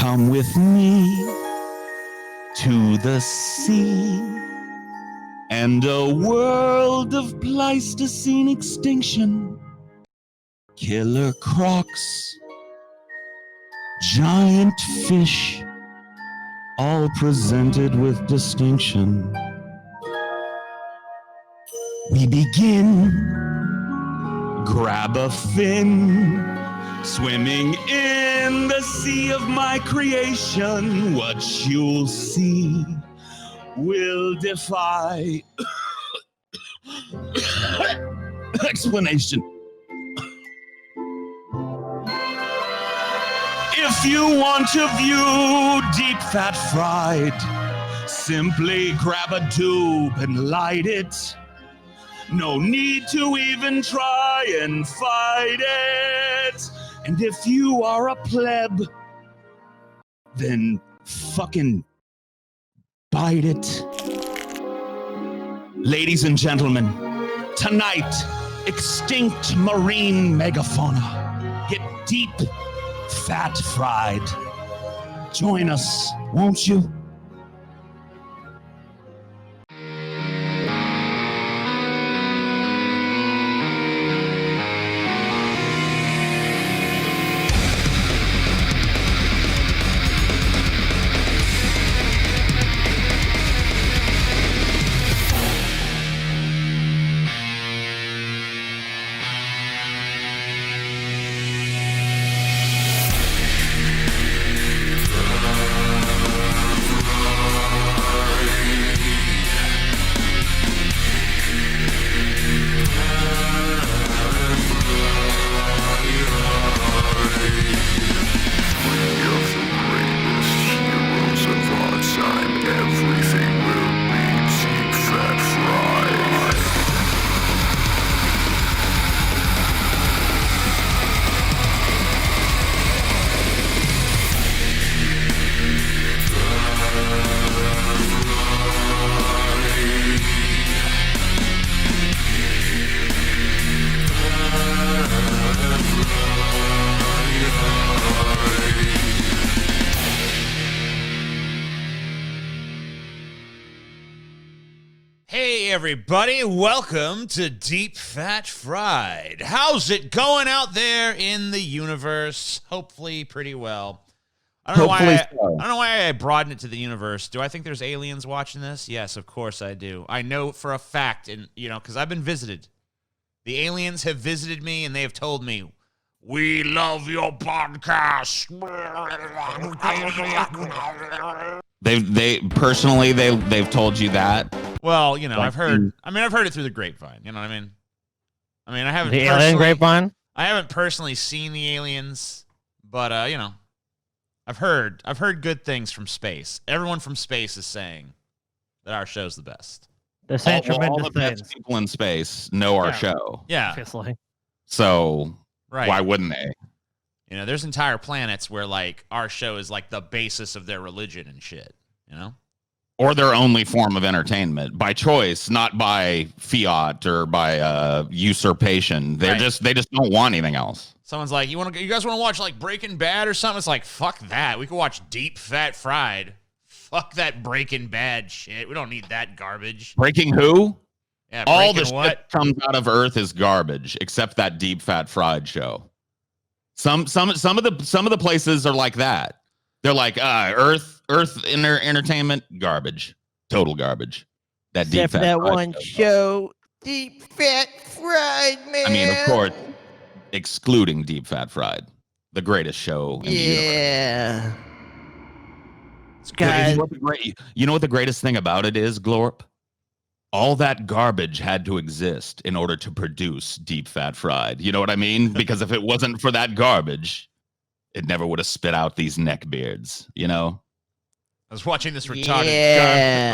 Come with me to the sea and a world of Pleistocene extinction. Killer crocs, giant fish, all presented with distinction. We begin. Grab a fin, swimming in the sea of my creation. What you'll see will defy explanation. If you want to view deep fat fried, simply grab a tube and light it. No need to even try and fight it. And if you are a pleb, then fucking bite it. Ladies and gentlemen, tonight, extinct marine megafauna. Get deep fat fried. Join us, won't you? Everybody, welcome to Deep Fat Fried. How's it going out there in the universe? Hopefully pretty well. I don't know why I broadened it to the universe. Do I think there's aliens watching this? Yes, of course I do. I know for a fact, and because I've been visited. The aliens have visited me and they have told me, "We love your podcast." They've told you that. Well, I've heard it through the grapevine. You know what I mean? I haven't the alien grapevine. I haven't personally seen the aliens, but I've heard good things from space. Everyone from space is saying that our show's the best. They're saying tremendous all the best things. people in space know our show. Yeah. Obviously. So right. Why wouldn't they? There's entire planets where our show is the basis of their religion and shit. Or their only form of entertainment by choice, not by fiat or by usurpation. They just don't want anything else. Someone's like, you guys want to watch Breaking Bad or something? It's like, fuck that. We could watch Deep Fat Fried. Fuck that Breaking Bad shit. We don't need that garbage. Breaking who? Yeah, all the shit that comes out of Earth is garbage, except that Deep Fat Fried show. Some of the places are like that. They're like Earth entertainment garbage, total garbage. That Deep Fat that Fried one show, Deep Fat Fried, man. Of course, excluding Deep Fat Fried, the greatest show in the universe. Guys, you know what the greatest thing about it is, Glorp? All that garbage had to exist in order to produce Deep Fat Fried. You know what I mean? Because if it wasn't for that garbage, it never would have spit out these neckbeards, I was watching this retarded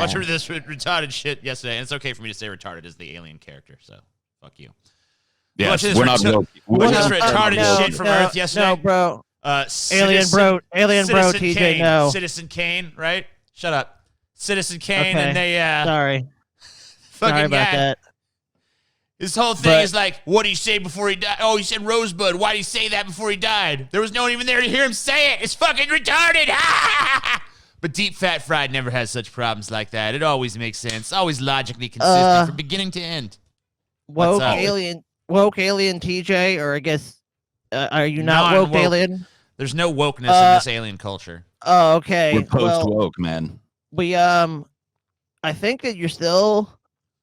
retarded shit yesterday, and it's okay for me to say retarded is the alien character, so fuck you. Yes, we're not watching this retarded shit from Earth yesterday. No, bro. Alien bro, TJ, Kane, no. Citizen Kane, right? Shut up. Citizen Kane, and they, Sorry fucking about that. His whole thing is like, what did he say before he died? Oh, he said Rosebud. Why did he say that before he died? There was no one even there to hear him say it. It's fucking retarded. But Deep Fat Fried never has such problems like that. It always makes sense. Always logically consistent from beginning to end. Woke alien TJ, or I guess, are you not woke alien? There's no wokeness in this alien culture. Oh, okay. We're post-woke, man. I think that you're still,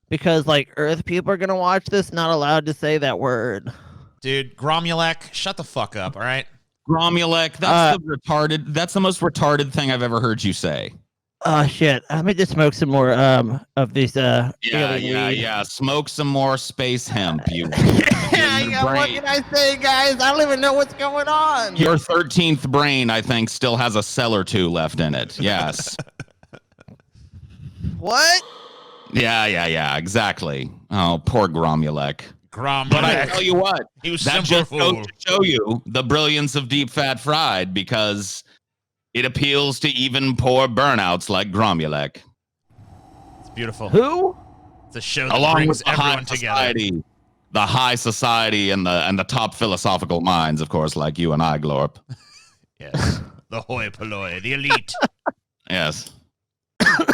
because like Earth people are gonna watch this, not allowed to say that word. Dude, Gromulek, shut the fuck up, all right? Gromulek, that's the most retarded thing I've ever heard you say. Oh shit. Let me just smoke some more of these Yeah. Smoke some more space hemp, you. What can I say, guys? I don't even know what's going on. Your 13th brain, I think, still has a cell or two left in it. Yes. What? Yeah, exactly. Oh, poor Gromulek. But I tell you what, that just goes to show you the brilliance of Deep Fat Fried, because it appeals to even poor burnouts like Gromulek. It's beautiful. Who? It's a show that brings everyone together. The high society and the top philosophical minds, of course, like you and I, Glorp. Yes. The hoi polloi, the elite. Yes.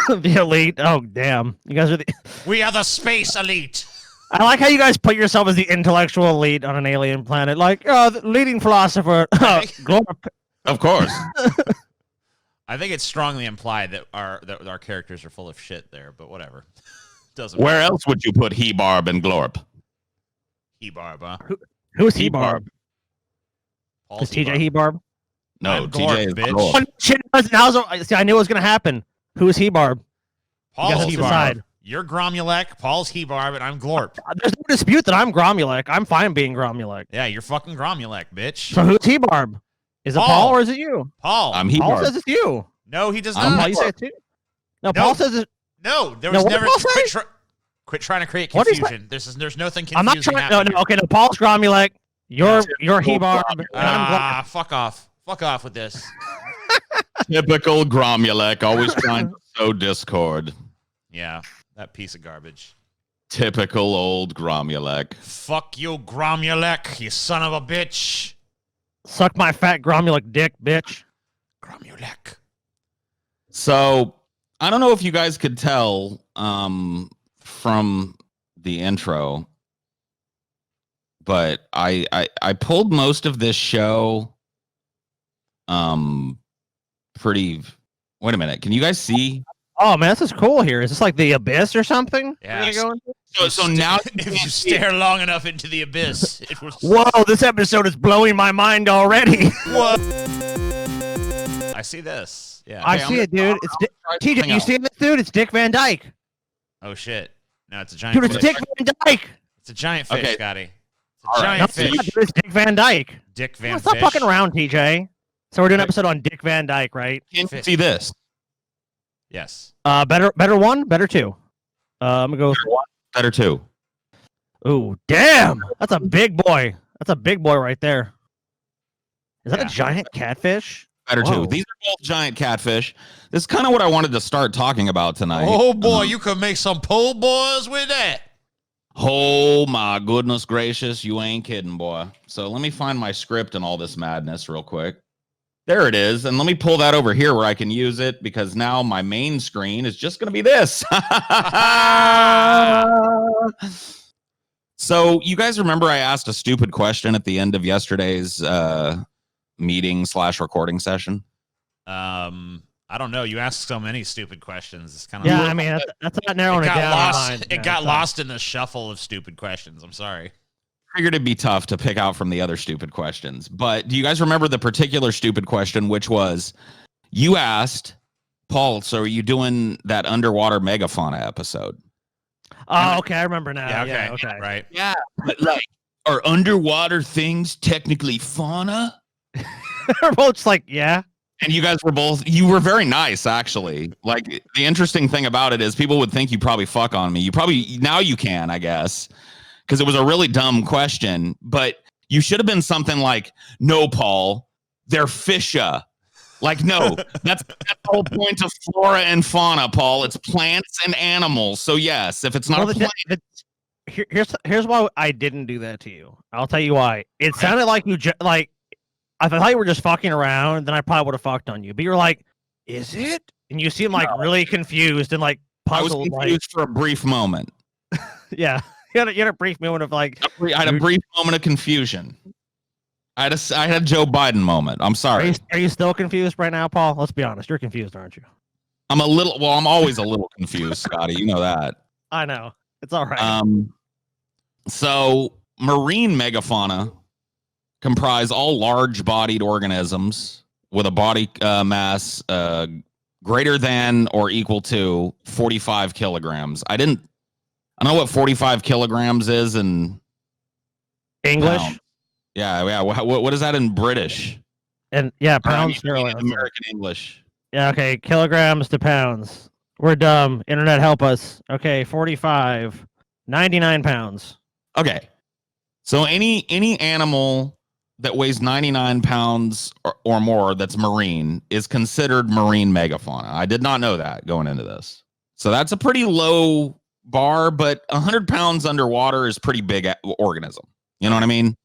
The elite. Oh, damn. You guys are We are the space elite. I like how you guys put yourself as the intellectual elite on an alien planet. Like, the leading philosopher. Glorp. Of course. I think it's strongly implied that our characters are full of shit there, but whatever. Doesn't Where matter. else would you put Hebarb and Glorp? Hebarb, huh? Who's Hebarb? Paul's Is TJ Hebarb? No, I'm TJ is bitch. Glorp. See, I knew it was going to happen. Who's Hebarb? Paul's Hebarb. Decide. You're Gromulek, Paul's Hebarb, and I'm Glorp. There's no dispute that I'm Gromulek. I'm fine being Gromulek. Yeah, you're fucking Gromulek, bitch. So who's Hebarb? Is it Paul or is it you? Paul. I'm Hebarb. Paul says it's you. No, he does Paul, not. you say it too? No, Paul says it. No, there was never. Quit trying to create confusion. There's nothing confusing. I'm not trying. No. Okay, no. Paul's Gromulek. You're Hebarb. Fuck off. Fuck off with this. Typical Gromulek, always trying to sow discord. Yeah, that piece of garbage. Typical old Gromulek. Fuck you, Gromulek, you son of a bitch. Suck my fat Gromulek dick, bitch. Gromulek. So, I don't know if you guys could tell from the intro, but I pulled most of this show pretty. Wait a minute, can you guys see? Oh man, this is cool here. Is this like the abyss or something? Yeah. So now if you stare long enough into the abyss, it was. Whoa, this episode is blowing my mind already. What? I see this. Yeah. I see it, dude. It's TJ. You see this, dude? It's Dick Van Dyke. Oh shit! No, it's a giant. Dude, it's Dick Van Dyke. It's a giant fish, Okay. Scotty. It's a giant fish. It's Dick Van Dyke. Dick Van Stop Fish. fucking around, TJ. So we're doing an episode on Dick Van Dyke, right? can you see this? Yes. Better one, better two. I'm gonna go. Better two. Ooh, damn! That's a big boy. That's a big boy right there. Is that Yeah. a giant catfish? Better Whoa. two. These are both giant catfish. This is kind of what I wanted to start talking about tonight. Oh boy, you could make some pole boys with that. Oh my goodness gracious, you ain't kidding, boy. So let me find my script and all this madness real quick. There it is. And let me pull that over here where I can use it, because now my main screen is just going to be this. So you guys remember I asked a stupid question at the end of yesterday's meeting / recording session? I don't know. You ask so many stupid questions. It's kind of Yeah, I mean that's not narrowing it down. It got lost in the shuffle of stupid questions. I'm sorry. Figured it'd be tough to pick out from the other stupid questions. But do you guys remember the particular stupid question, which was, you asked, Paul, so are you doing that underwater megafauna episode? Oh, okay, I remember now. Yeah, Yeah, okay. okay. Right. Yeah, but like, are underwater things technically fauna? We're both just like, yeah. And you guys were you were very nice, actually. Like, the interesting thing about it is people would think you probably fuck on me. Now you can, I guess. Because it was a really dumb question, but you should have been something like, no, Paul, they're fisha. Like, no, that's the whole point of flora and fauna, Paul. It's plants and animals. So yes, if it's not a plant, here's why I didn't do that to you. I'll tell you why. It sounded like you like. If I thought you were just fucking around, then I probably would have fucked on you. But you're like, is it? And you seem like really confused and like puzzled. I was confused for a brief moment. Yeah, you had a brief moment of like. I had a brief moment of confusion. I had a Joe Biden moment. I'm sorry. Are you still confused right now, Paul? Let's be honest. You're confused, aren't you? I'm always a little confused, Scotty. You know that. I know. It's all right. So marine megafauna comprise all large-bodied organisms with a body mass greater than or equal to 45 kilograms. I don't know what 45 kilograms is in English. Pound. Yeah. What is that in British? And yeah, pounds. American English. Yeah. Okay. Kilograms to pounds. We're dumb. Internet, help us. Okay. 45. 99 pounds. Okay. So any animal that weighs 99 pounds or more that's marine is considered marine megafauna. I did not know that going into this. So that's a pretty low bar, but 100 pounds underwater is pretty big organism. You know what I mean?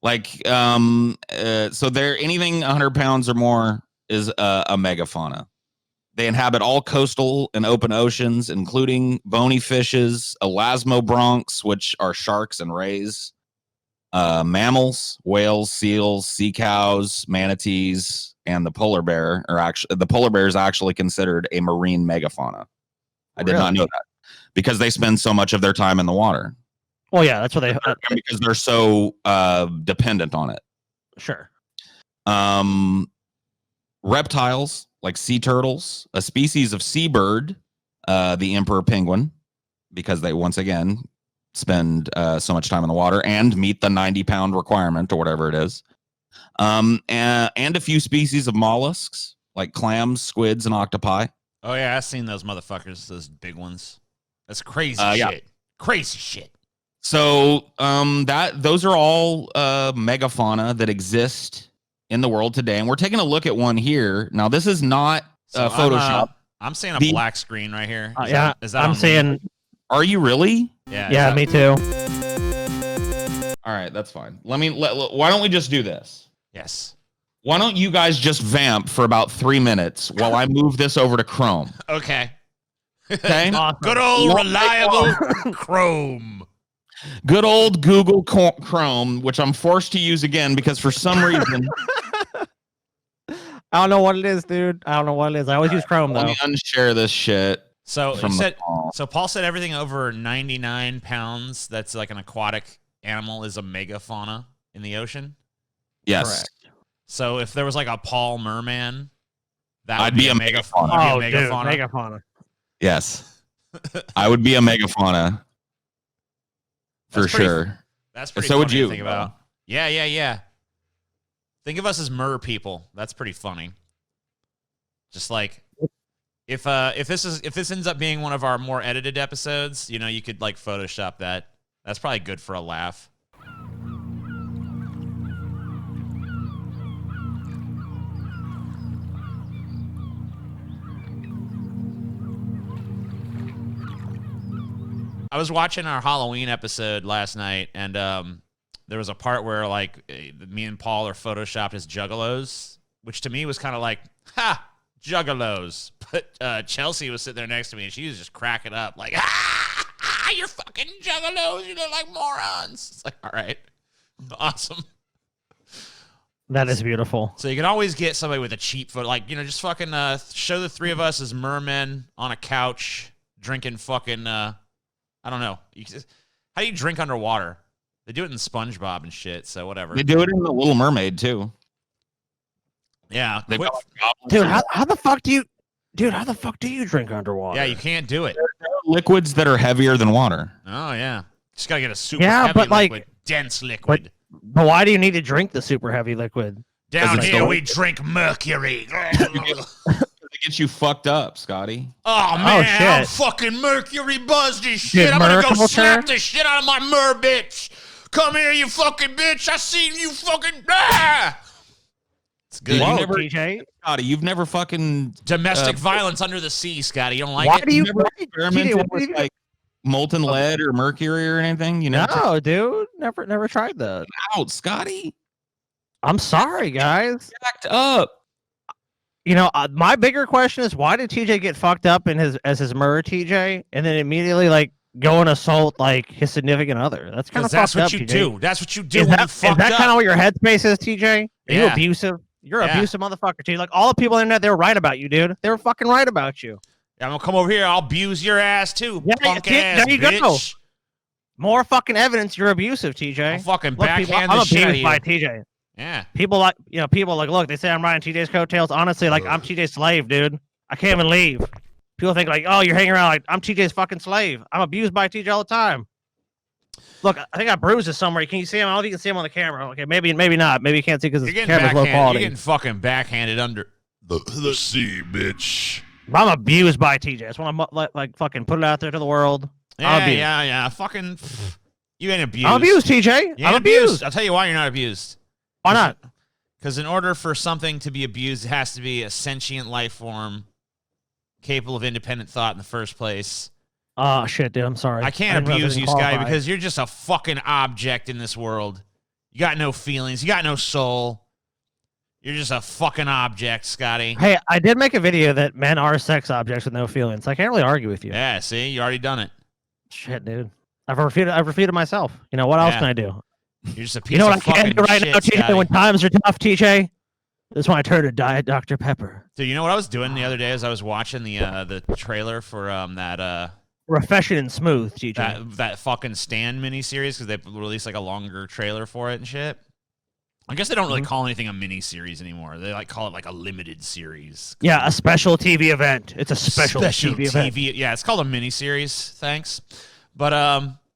Like, so anything 100 pounds or more is a megafauna. They inhabit all coastal and open oceans, including bony fishes, elasmobranchs, which are sharks and rays, mammals, whales, seals, sea cows, manatees, and the polar bear the polar bear is actually considered a marine megafauna. I did not know that because they spend so much of their time in the water. Well, yeah, that's what they because they're so dependent on it. Sure. Reptiles like sea turtles, a species of seabird, the emperor penguin, because they once again spend so much time in the water and meet the 90-pound requirement or whatever it is. And a few species of mollusks like clams, squids, and octopi. Oh yeah, I've seen those motherfuckers, those big ones. That's crazy shit. Yeah. Crazy shit. So those are all megafauna that exist in the world today, and we're taking a look at one here. Now, this is not Photoshop. I'm seeing a black screen right here. Is that I'm saying. Are you really? Yeah, me too. All right, that's fine. Why don't we just do this? Yes. Why don't you guys just vamp for about 3 minutes while I move this over to Chrome? Okay. Okay. Awesome. Good old reliable Chrome. Good old Google Chrome, which I'm forced to use again because for some reason. I don't know what it is, dude. I don't know what it is. I always use Chrome, though. Let me unshare this shit. So Paul said everything over 99 pounds that's like an aquatic animal is a megafauna in the ocean? Yes. Correct. So if there was like a Paul merman, that I'd would be a megafauna. Oh, dude, megafauna. Yes. I would be a megafauna. For sure. That's pretty so funny would you to think about. Yeah. Think of us as mer people. That's pretty funny. Just like if this ends up being one of our more edited episodes, you could like Photoshop that. That's probably good for a laugh. I was watching our Halloween episode last night, and there was a part where like me and Paul are photoshopped as juggalos, which to me was kind of like, ha, juggalos. But Chelsea was sitting there next to me, and she was just cracking up, like, you're fucking juggalos, you look like morons. It's like, all right, awesome. That is beautiful. So you can always get somebody with a cheap photo, like, just fucking show the three of us as mermen on a couch drinking fucking, I don't know. How do you drink underwater? They do it in SpongeBob and shit, so whatever. They do it in The Little Mermaid, too. Yeah. Dude, how the fuck do you drink underwater? Yeah, you can't do it. There are liquids that are heavier than water. Oh, yeah. Just got to get a super heavy liquid, dense liquid. But why do you need to drink the super heavy liquid? Down here, we drink mercury. It gets you fucked up, Scotty. Oh, man, shit. I'm fucking mercury buzzed as shit. I'm going to go slap the shit out of my mer bitch. Come here, you fucking bitch. I seen you fucking... Ah! It's good. Whoa, TJ. Scotty, you've never fucking... Domestic violence under the sea, Scotty. You don't like Why it? do you... never experimented with, like, molten lead or mercury or anything? You know? No, dude. Never tried that. Out, Scotty. I'm sorry, guys. Jacked up. You know, my bigger question is why did TJ get fucked up in his murder, TJ, and then immediately like go and assault like his significant other? That's kind of fucked up. That's what you do. That's what you do when you Is fucked that up. kind of what your headspace is, TJ? Are you Yeah. abusive? You're an abusive motherfucker, TJ. Like all the people on the internet, they were right about you, dude. They were fucking right about you. Yeah, I'm gonna come over here. I'll abuse your ass too. Yeah, Punk see, ass there you bitch. go. More fucking evidence you're abusive, TJ. I'll fucking Look, people, backhand I'm the shit out of abused by you. TJ. Yeah. People like, look, they say I'm riding TJ's coattails. Honestly, like, I'm TJ's slave, dude. I can't even leave. People think, like, oh, you're hanging around. Like, I'm TJ's fucking slave. I'm abused by TJ all the time. Look, I think I bruised this somewhere. Can you see him? I don't know if you can see him on the camera. Okay, maybe not. Maybe you can't see because the camera's low quality. You're getting fucking backhanded under the sea, bitch. I'm abused by TJ. I just want to, like, fucking put it out there to the world. Yeah. Fucking, you ain't abused. I'm abused, TJ. I'm abused. I'll tell you why you're not abused. Why not? Because in order for something to be abused, it has to be a sentient life form capable of independent thought in the first place. Oh, shit, dude. I'm sorry. I can't abuse you, Sky, because you're just a fucking object in this world. You got no feelings. You got no soul. You're just a fucking object, Scotty. Hey, I did make a video that men are sex objects with no feelings. I can't really argue with you. Yeah, see? You already done it. Shit, dude. I've refuted myself. You know, what else can I do? You're just a piece of fucking shit, right now, TJ, Scotty. when times are tough, TJ? This is when I turn to Diet Dr. Pepper. Dude, you know what I was doing the other day as I was watching the trailer for that Refreshing and smooth, TJ. that fucking Stand miniseries because they released like a longer trailer for it and shit. I guess they don't really call anything a miniseries anymore. They like call it like a limited series. Yeah, a special TV event. It's a special TV event. Yeah, it's called a miniseries. Thanks. But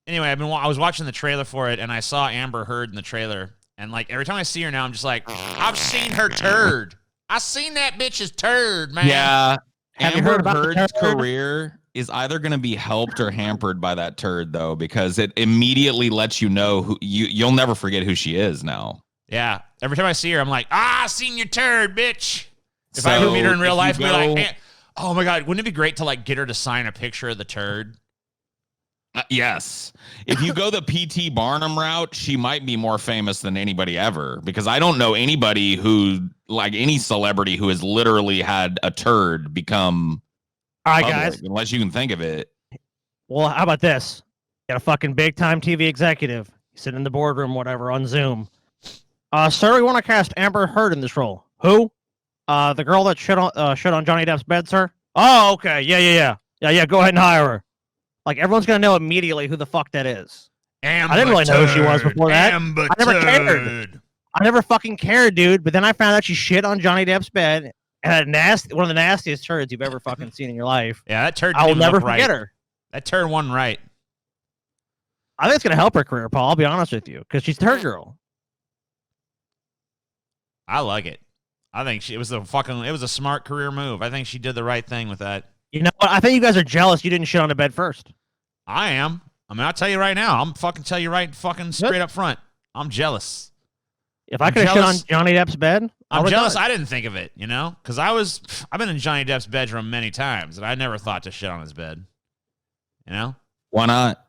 anyway, I was watching the trailer for it and I saw Amber Heard in the trailer. And like every time I see her now, I'm just like, I've seen her turd. I seen that bitch's turd, man. Yeah. Have you heard Amber about the Heard's turd? career is either going to be helped or hampered by that turd, though, because it immediately lets you know who you'll never forget who she is now. Yeah. Every time I see her, I'm like, I seen your turd, bitch. If I ever meet her in real life, I'd be like, oh my God, wouldn't it be great to like get her to sign a picture of the turd? Yes. If you go the P.T. Barnum route, she might be more famous than anybody ever, because I don't know anybody who, like any celebrity who has literally had a turd become All right, public, guys. unless you can think of it. Well, how about this? Got a fucking big time TV executive sitting in the boardroom, whatever, on Zoom. Sir, we want to cast Amber Heard in this role. Who? The girl that shit on Johnny Depp's bed, sir? Oh, okay. Yeah. Go ahead and hire her. Like, everyone's going to know immediately who the fuck that is. Amber I didn't really know who she was turd. before that. Amber I never cared. turd. I never fucking cared, dude. But then I found out she shit on Johnny Depp's bed and had one of the nastiest turds you've ever fucking seen in your life. Yeah, that turd. I will didn't never look forget right. her. That turd wasn't right. I think it's going to help her career, Paul. I'll be honest with you, because she's turd girl. I like it. I think it was a smart career move. I think she did the right thing with that. You know what? I think you guys are jealous you didn't shit on the bed first. I am. I mean, I'll tell you right now. I'm fucking tell you right fucking straight up front. I'm jealous. If I could have shit on Johnny Depp's bed, I'm jealous. I didn't think of it, you know, because I've been in Johnny Depp's bedroom many times, and I never thought to shit on his bed. You know, Why not?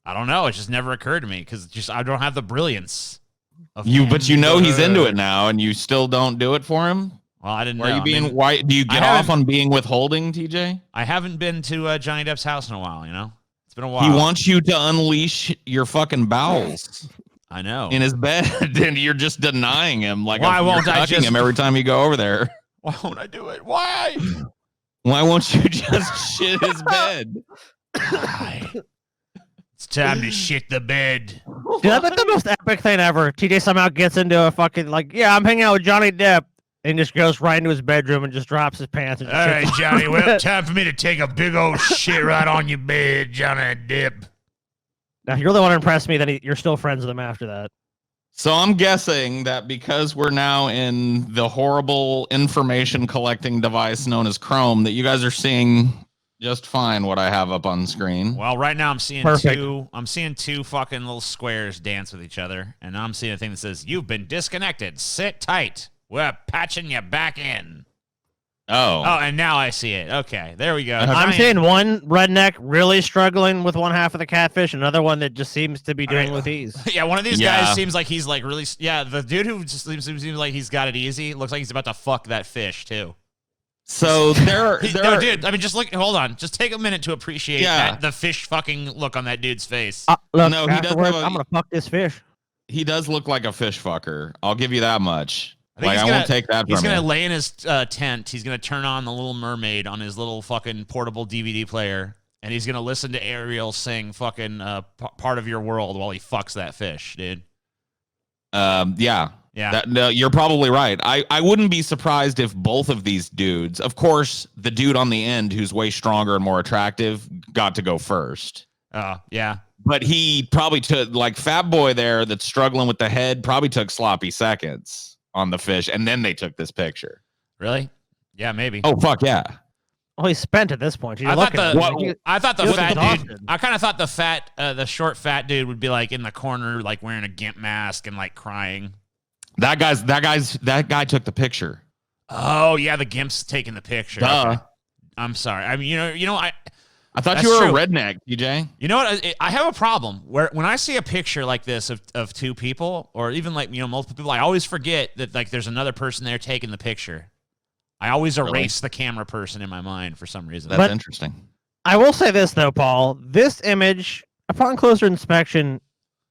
I don't know. It just never occurred to me because I don't have the brilliance of But you know he's into it now, and you still don't do it for him. Well, I didn't know. Why are you being? Why do you get off on being withholding, TJ? I haven't been to Johnny Depp's house in a while. You know, it's been a while. He wants you to unleash your fucking bowels I know. in his bed, and you're just denying him. Like, Why won't I touching him every time you go over there? Why won't I do it? Why? Why won't you just shit his bed? It's time to shit the bed. Dude, that's the most epic thing ever. TJ somehow gets into a fucking, like, yeah, I'm hanging out with Johnny Depp, and just goes right into his bedroom and just drops his pants. And All right, Johnny, well, time for me to take a big old shit right on your bed, Johnny Depp. Now, you really want to impress me that you're still friends with him after that. So I'm guessing that because we're now in the horrible information collecting device known as Chrome, that you guys are seeing just fine what I have up on screen. Well, right now I'm seeing Perfect. two fucking little squares dance with each other, and I'm seeing a thing that says, "You've been disconnected. Sit tight. We're patching you back in." Oh. Oh, and now I see it. Okay, there we go. I'm seeing one redneck really struggling with one half of the catfish, another one that just seems to be doing with ease. Yeah, one of these guys seems like he's like really. Yeah, the dude who just seems like he's got it easy looks like he's about to fuck that fish too. So no, dude. I mean, just look. Hold on. Just take a minute to appreciate the fish fucking look on that dude's face. Look, no, he does. I'm gonna fuck this fish. He does look like a fish fucker. I'll give you that much. I won't take that from him. He's going to lay in his tent. He's going to turn on the Little Mermaid on his little fucking portable DVD player, and he's going to listen to Ariel sing fucking Part of Your World while he fucks that fish, dude. Yeah. Yeah. No, you're probably right. I wouldn't be surprised if both of these dudes, of course, the dude on the end who's way stronger and more attractive got to go first. Yeah. But he probably took, like Fat Boy there that's struggling with the head, probably took sloppy seconds on the fish, and then they took this picture. Really? Yeah, maybe. Oh fuck yeah. Well, he's spent at this point. I thought the fat dude. I kind of thought the short fat dude would be like in the corner, like wearing a gimp mask and like crying. That guy took the picture. Oh yeah, the gimp's taking the picture. Duh. Okay. I'm sorry. I mean, you know, I thought you were a redneck, DJ. You know what? I have a problem where when I see a picture like this of two people, or even like multiple people, I always forget that like there's another person there taking the picture. I always erase the camera person in my mind for some reason. That's interesting. I will say this though, Paul. This image, upon closer inspection,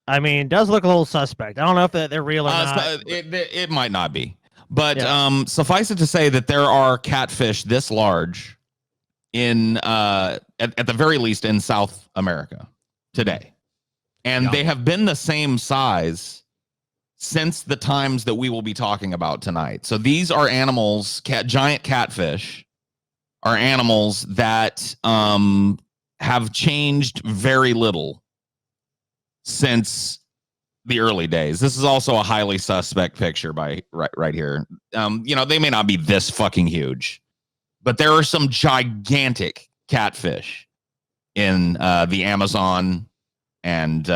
I mean, does look a little suspect. I don't know if they're real or not. It might not be, but suffice it to say that there are catfish this large in at the very least in South America today, and they have been the same size since the times that we will be talking about tonight. So these are animals, giant catfish are animals that have changed very little since the early days. This is also a highly suspect picture by right here. They may not be this fucking huge, but there are some gigantic catfish in the Amazon and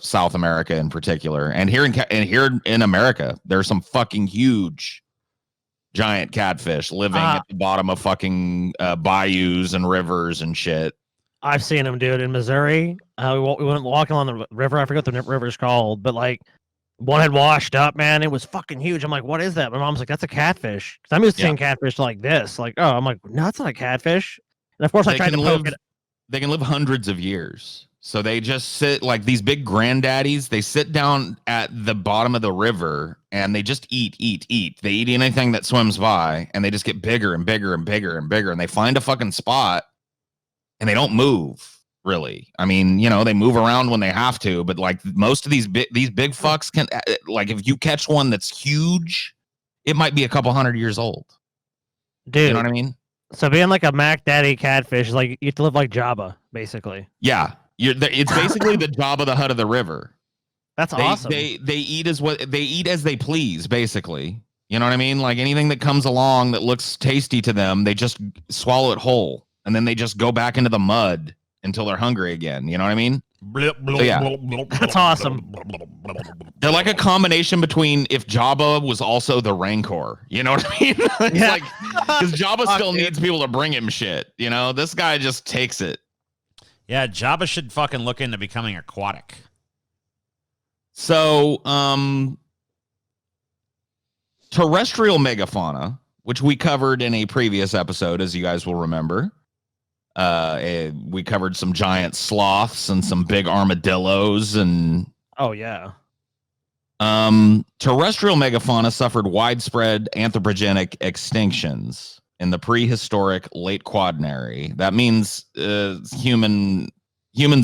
South America in particular, and here in America, there's some fucking huge, giant catfish living at the bottom of fucking bayous and rivers and shit. I've seen them, dude, in Missouri. We went walking along the river. I forget what the river's called, but like one had washed up, man. It was fucking huge. I'm like, what is that? My mom's like, that's a catfish. Because I'm used to seeing catfish like this. Like, oh, I'm like, no, that's not a catfish. And of course, I tried to poke it. They can live hundreds of years. So they just sit like these big granddaddies. They sit down at the bottom of the river and they just eat. They eat anything that swims by, and they just get bigger and bigger and bigger and bigger. And they find a fucking spot and they don't move, really. I mean, they move around when they have to, but like most of these big fucks can, like if you catch one that's huge, it might be a couple hundred years old. Dude. You know what I mean? So being like a Mac Daddy catfish is like you have to live like Jabba, basically. Yeah. It's basically the Jabba the Hutt of the river. That's awesome. They eat as they please, basically. You know what I mean? Like anything that comes along that looks tasty to them, they just swallow it whole, and then they just go back into the mud until they're hungry again. You know what I mean? So, yeah. That's awesome. They're like a combination between if Jabba was also the Rancor. You know what I mean? It's like, because Jabba still needs people to bring him shit. This guy just takes it. Yeah, Jabba should fucking look into becoming aquatic. So, terrestrial megafauna, which we covered in a previous episode, as you guys will remember. We covered some giant sloths and some big armadillos and... Oh, yeah. Terrestrial megafauna suffered widespread anthropogenic extinctions in the prehistoric late quaternary. That means humans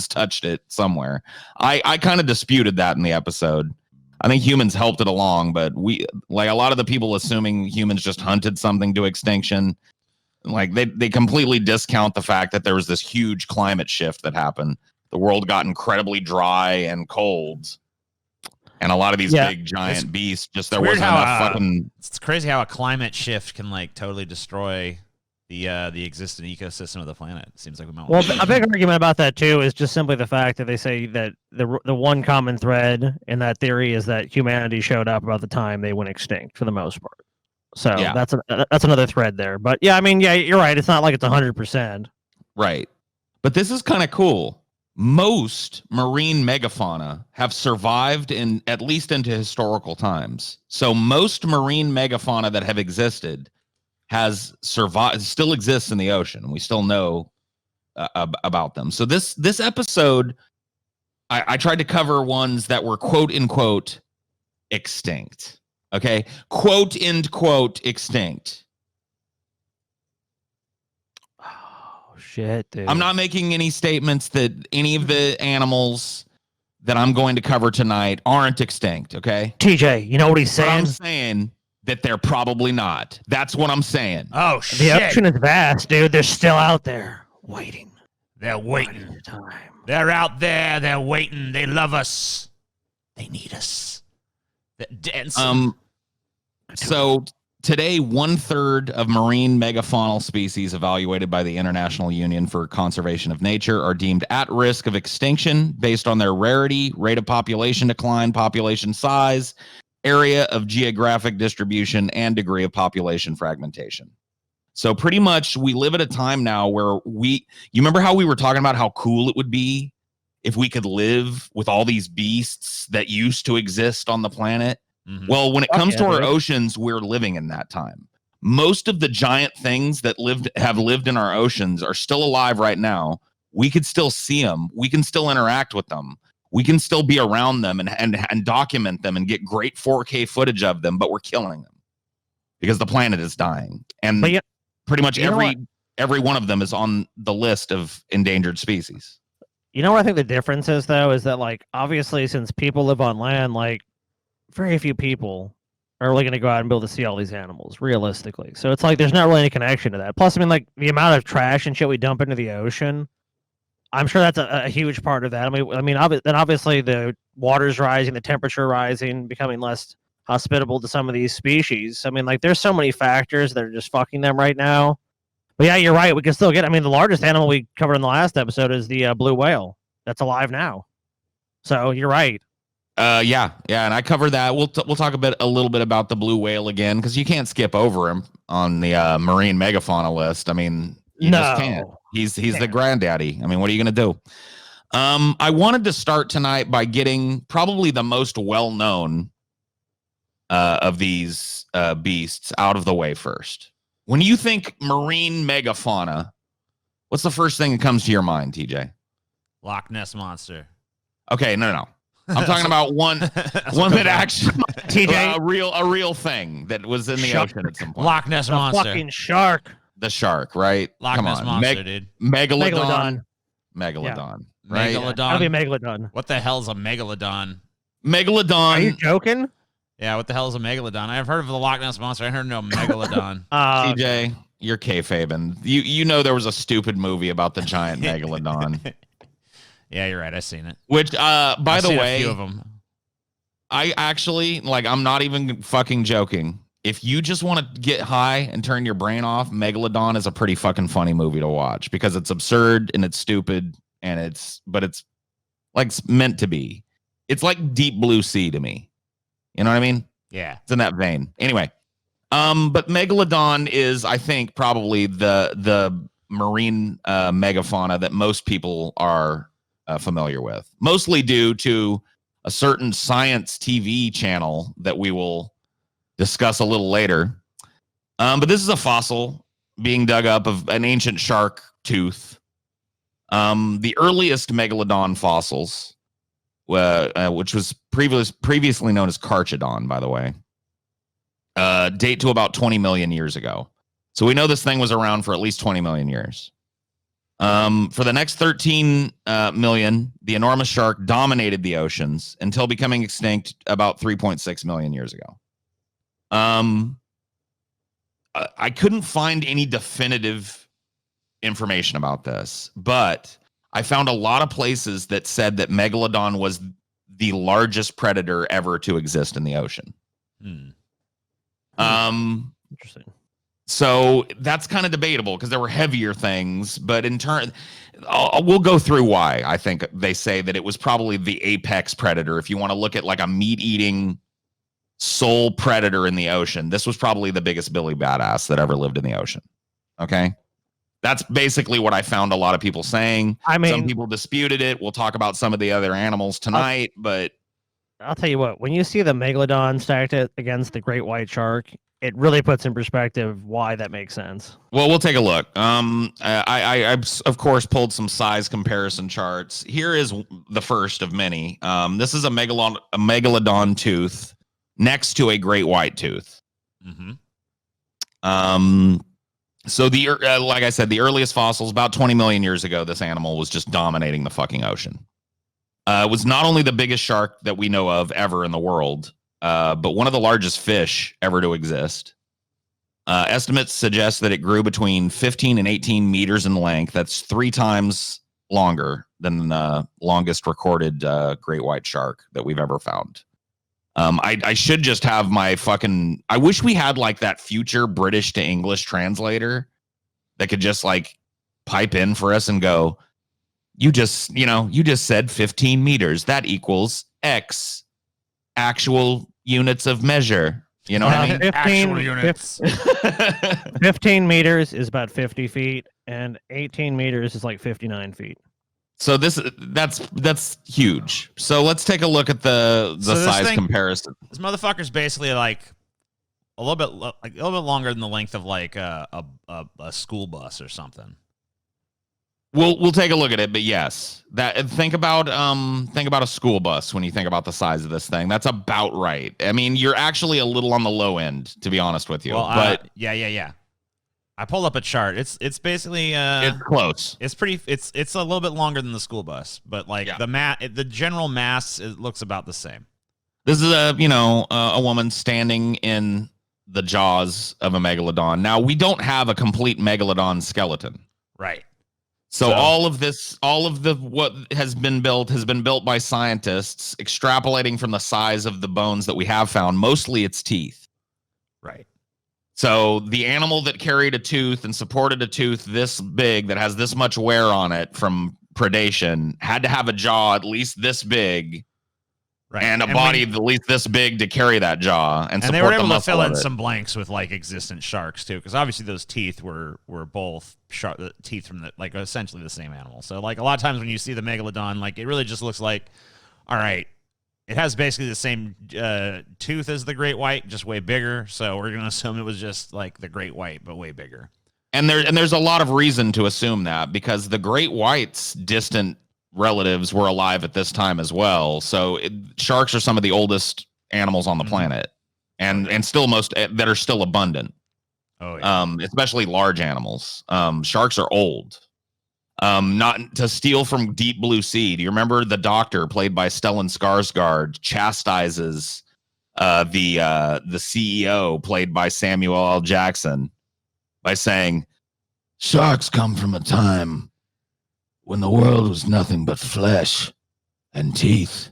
touched it somewhere. I kind of disputed that in the episode. I think humans helped it along, but a lot of the people assuming humans just hunted something to extinction, like they completely discount the fact that there was this huge climate shift that happened. The world got incredibly dry and cold. And a lot of these big giant beasts, there wasn't enough fucking. It's crazy how a climate shift can like totally destroy the existing ecosystem of the planet. It seems like we might. Well, a big argument about that too is just simply the fact that they say that the one common thread in that theory is that humanity showed up about the time they went extinct for the most part. So Yeah. that's another thread there. But yeah, I mean, yeah, you're right. It's not like it's 100%. Right. But this is kind of cool. Most marine megafauna have survived in at least into historical times. So most marine megafauna that have existed has survived, still exists in the ocean. We still know about them. So this episode, I tried to cover ones that were quote unquote extinct. Okay, quote end quote extinct. Shit, dude. I'm not making any statements that any of the animals that I'm going to cover tonight aren't extinct, okay? TJ, you know what he's But I'm saying? saying that they're probably not. That's what I'm saying. Oh, The shit. ocean is vast, dude. They're still out there waiting. They're waiting. One time. They're out there. They're waiting. They love us. They need us. They're dancing. So today, 1/3 of marine megafaunal species evaluated by the International Union for Conservation of Nature are deemed at risk of extinction based on their rarity, rate of population decline, population size, area of geographic distribution, and degree of population fragmentation. So pretty much we live at a time now where you remember how we were talking about how cool it would be if we could live with all these beasts that used to exist on the planet? Mhm. Well, when it comes to our dude. oceans, we're living in that time. Most of the giant things that have lived in our oceans are still alive right now. We could still see them. We can still interact with them. We can still be around them and document them and get great 4K footage of them, but we're killing them because the planet is dying. And But yeah, pretty much you know every one of them is on the list of endangered species. you know what I think the difference is, though, is that, like, obviously, since people live on land, like, very few people are really going to go out and be able to see all these animals, realistically. So it's like there's not really any connection to that. Plus, I mean, like, the amount of trash and shit we dump into the ocean, I'm sure that's a huge part of that. Then obviously the water's rising, the temperature rising, becoming less hospitable to some of these species. I mean, like, there's so many factors that are just fucking them right now. But yeah, you're right. We can still get. I mean, the largest animal we covered in the last episode is the blue whale that's alive now. So you're right. Yeah, and I cover that. We'll talk a little bit about the blue whale again because you can't skip over him on the marine megafauna list. I mean, you just can't. He's the granddaddy. I mean, what are you gonna do? I wanted to start tonight by getting probably the most well-known of these beasts out of the way first. When you think marine megafauna, what's the first thing that comes to your mind, TJ? Loch Ness Monster. Okay, no. I'm talking about one that actually TJ, a real thing that was in the Shark. ocean at some point. Loch Ness the Monster. fucking shark. The shark, right? Loch Come Ness on. Monster, dude. Megalodon. Megalodon. Right? Megalodon. That'll be a megalodon. What the hell's a megalodon? Are you Megalodon. joking? Yeah, what the hell is a megalodon? I've heard of the Loch Ness Monster. I heard no megalodon. TJ, you're kayfabing. You know there was a stupid movie about the giant megalodon. Yeah, you're right. I've seen it. Which, by I've the seen a way, few of them. I actually, like, I'm not even fucking joking. If you just want to get high and turn your brain off, Megalodon is a pretty fucking funny movie to watch because it's absurd and it's stupid and it's like meant to be. It's like Deep Blue Sea to me. You know what I mean? Yeah. It's in that vein. Anyway, but Megalodon is, I think, probably the marine megafauna that most people are familiar with, mostly due to a certain science TV channel that we will discuss a little later. But this is a fossil being dug up of an ancient shark tooth. The earliest Megalodon fossils, which was previously known as Carcharodon, by the way, date to about 20 million years ago. So we know this thing was around for at least 20 million years. For the next 13 million, the enormous shark dominated the oceans until becoming extinct about 3.6 million years ago. I couldn't find any definitive information about this, but I found a lot of places that said that Megalodon was the largest predator ever to exist in the ocean. Interesting. So that's kind of debatable because there were heavier things, but in turn, we'll go through why. I think they say that it was probably the apex predator. If you want to look at like a meat-eating sole predator in the ocean. This was probably the biggest Billy Badass that ever lived in the ocean. Okay. That's basically what I found a lot of people saying. I mean, some people disputed it. We'll talk about some of the other animals tonight, but I'll tell you what, when you see the Megalodon stacked against the great white shark, it really puts in perspective why that makes sense. Well, we'll take a look. I of course pulled some size comparison charts. Here is the first of many. This is a megalodon tooth next to a great white tooth. Mm-hmm. So like I said, the earliest fossils about 20 million years ago, this animal was just dominating the fucking ocean. It was not only the biggest shark that we know of ever in the world, but one of the largest fish ever to exist. Estimates suggest that it grew between 15 and 18 meters in length. That's 3 times longer than the longest recorded great white shark that we've ever found. I should just have my fucking... I wish we had like that future British to English translator that could just like pipe in for us and go, you just said 15 meters. That equals X actual units of measure. You know what I mean? 15, Actual units. 15 meters is about 50 feet, and 18 meters is like 59 feet. So that's huge. So let's take a look at the size comparison. This motherfucker's basically like a little bit longer than the length of like a school bus or something. We'll take a look at it, but yes, think about a school bus when you think about the size of this thing. That's about right. I mean, you're actually a little on the low end, to be honest with you. Well, but yeah. I pulled up a chart. It's basically it's close. It's a little bit longer than the school bus, but like the general mass, it looks about the same. This is a woman standing in the jaws of a megalodon. Now, we don't have a complete megalodon skeleton. Right. So all of what has been built by scientists extrapolating from the size of the bones that we have found, mostly its teeth. Right. So the animal that carried a tooth and supported a tooth this big that has this much wear on it from predation had to have a jaw at least this big. Right. And a body at least this big to carry that jaw and support they were able the to fill in of it. some blanks with like existent sharks too, because obviously those teeth were both teeth from essentially the same animal. So like a lot of times when you see the megalodon, like it really just looks like, all right, it has basically the same tooth as the great white, just way bigger. So we're gonna assume it was just like the great white, but way bigger. And there's a lot of reason to assume that, because the great white's distant relatives were alive at this time as well. So sharks are some of the oldest animals on the planet, and still most that are still abundant. Oh yeah. Especially large animals. Sharks are old. Not to steal from Deep Blue Sea. Do you remember the Doctor, played by Stellan Skarsgård, chastises the CEO, played by Samuel L. Jackson, by saying, "Sharks come from a time when the world was nothing but flesh and teeth."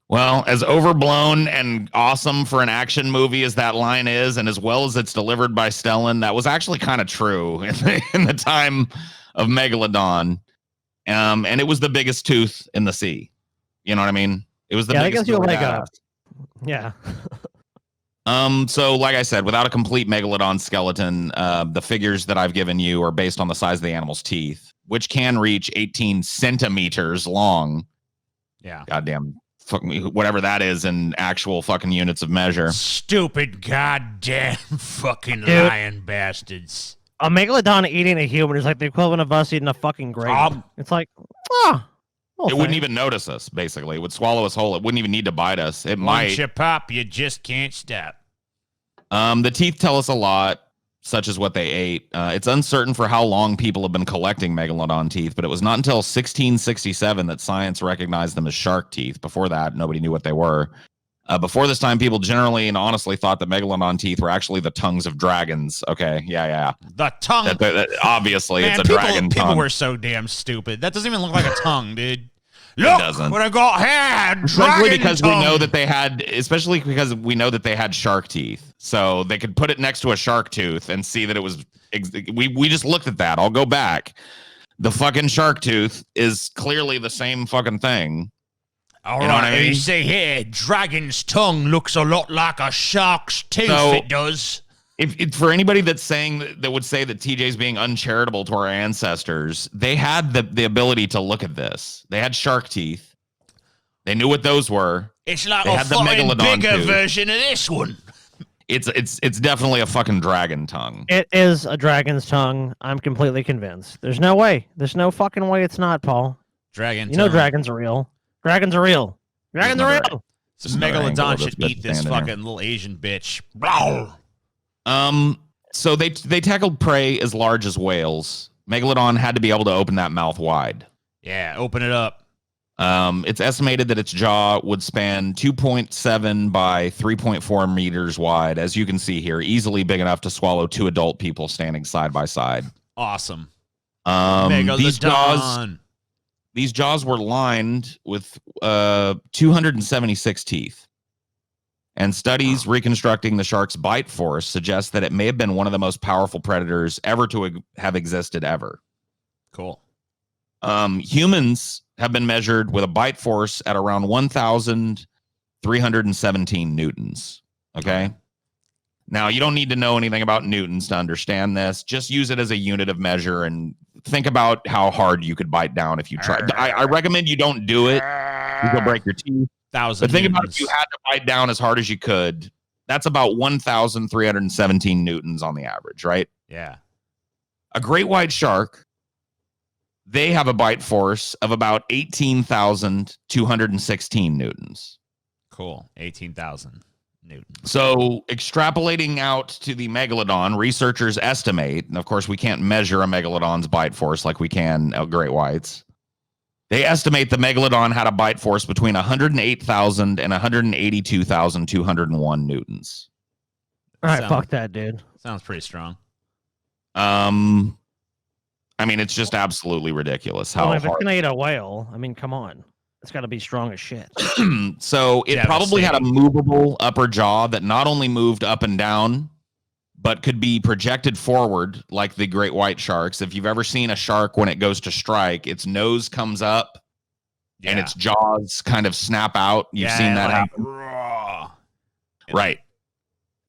Well, as overblown and awesome for an action movie as that line is, and as well as it's delivered by Stellan, that was actually kind of true in the time of Megalodon. And it was the biggest tooth in the sea. You know what I mean? It was the biggest. I guess you'll yeah. So like I said, without a complete megalodon skeleton, the figures that I've given you are based on the size of the animal's teeth, which can reach 18 centimeters long. Yeah. Goddamn, fuck me, whatever that is in actual fucking units of measure. Stupid goddamn fucking lying bastards. A megalodon eating a human is like the equivalent of us eating a fucking grape. It's like, it wouldn't even notice us, basically. It would swallow us whole. It wouldn't even need to bite us. It might. Once you pop, you just can't stop. The teeth tell us a lot, such as what they ate. It's uncertain for how long people have been collecting megalodon teeth, but it was not until 1667 that science recognized them as shark teeth. Before that, nobody knew what they were. Before this time, people generally and honestly thought that megalodon teeth were actually the tongues of dragons. Okay, yeah. The tongue. Obviously, man, it's a dragon tongue. People were so damn stupid. That doesn't even look like a tongue, dude. Look what I got had. Especially because we know that they had shark teeth, so they could put it next to a shark tooth and see that it was. We just looked at that. I'll go back. The fucking shark tooth is clearly the same fucking thing. All You know what right, I mean? you see here, dragon's tongue looks a lot like a shark's tooth. So- It does. If for anybody that's saying that would say that TJ's being uncharitable to our ancestors, they had the ability to look at this. They had shark teeth. They knew what those were. It's like They a had the fucking Megalodon bigger tooth. version of this one. It's definitely a fucking dragon tongue. It is a dragon's tongue. I'm completely convinced. There's no way. There's no fucking way it's not, Paul. Dragon You know tongue. dragons are real. Dragons are real. Dragons are another- real. So another angle Megalodon of this should bitch eat this standing here. fucking little Asian bitch. Blah. So they tackled prey as large as whales. Megalodon had to be able to open that mouth wide. Yeah, open it up. It's estimated that its jaw would span 2.7 by 3.4 meters wide, as you can see here, easily big enough to swallow 2 adult people standing side by side. Awesome. These Megalodon. jaws were lined with 276 teeth. And studies reconstructing the shark's bite force suggest that it may have been one of the most powerful predators ever to have existed ever. Cool. Humans have been measured with a bite force at around 1,317 newtons. Okay. Now, you don't need to know anything about newtons to understand this. Just use it as a unit of measure and think about how hard you could bite down if you tried. I recommend you don't do it. You'll break your teeth. 1,000 But think about newtons. if you had to bite down as hard as you could. That's about 1,317 newtons on the average, right? Yeah. A great white shark, they have a bite force of about 18,216 newtons. Cool. 18,000 newtons. So extrapolating out to the megalodon, researchers estimate, and of course we can't measure a megalodon's bite force like we can great whites. They estimate the megalodon had a bite force between 108,000 and 182,201 newtons. All right, Sound- fuck that, dude. Sounds pretty strong. I mean, it's just absolutely ridiculous how Well, if it's hard. gonna eat a whale, I mean, come on. It's got to be strong as shit. So it probably had a Devastating. movable upper jaw that not only moved up and down, but could be projected forward like the great white sharks. If you've ever seen a shark when it goes to strike, its nose comes up and its jaws kind of snap out. You've seen that happen. Raw. Right.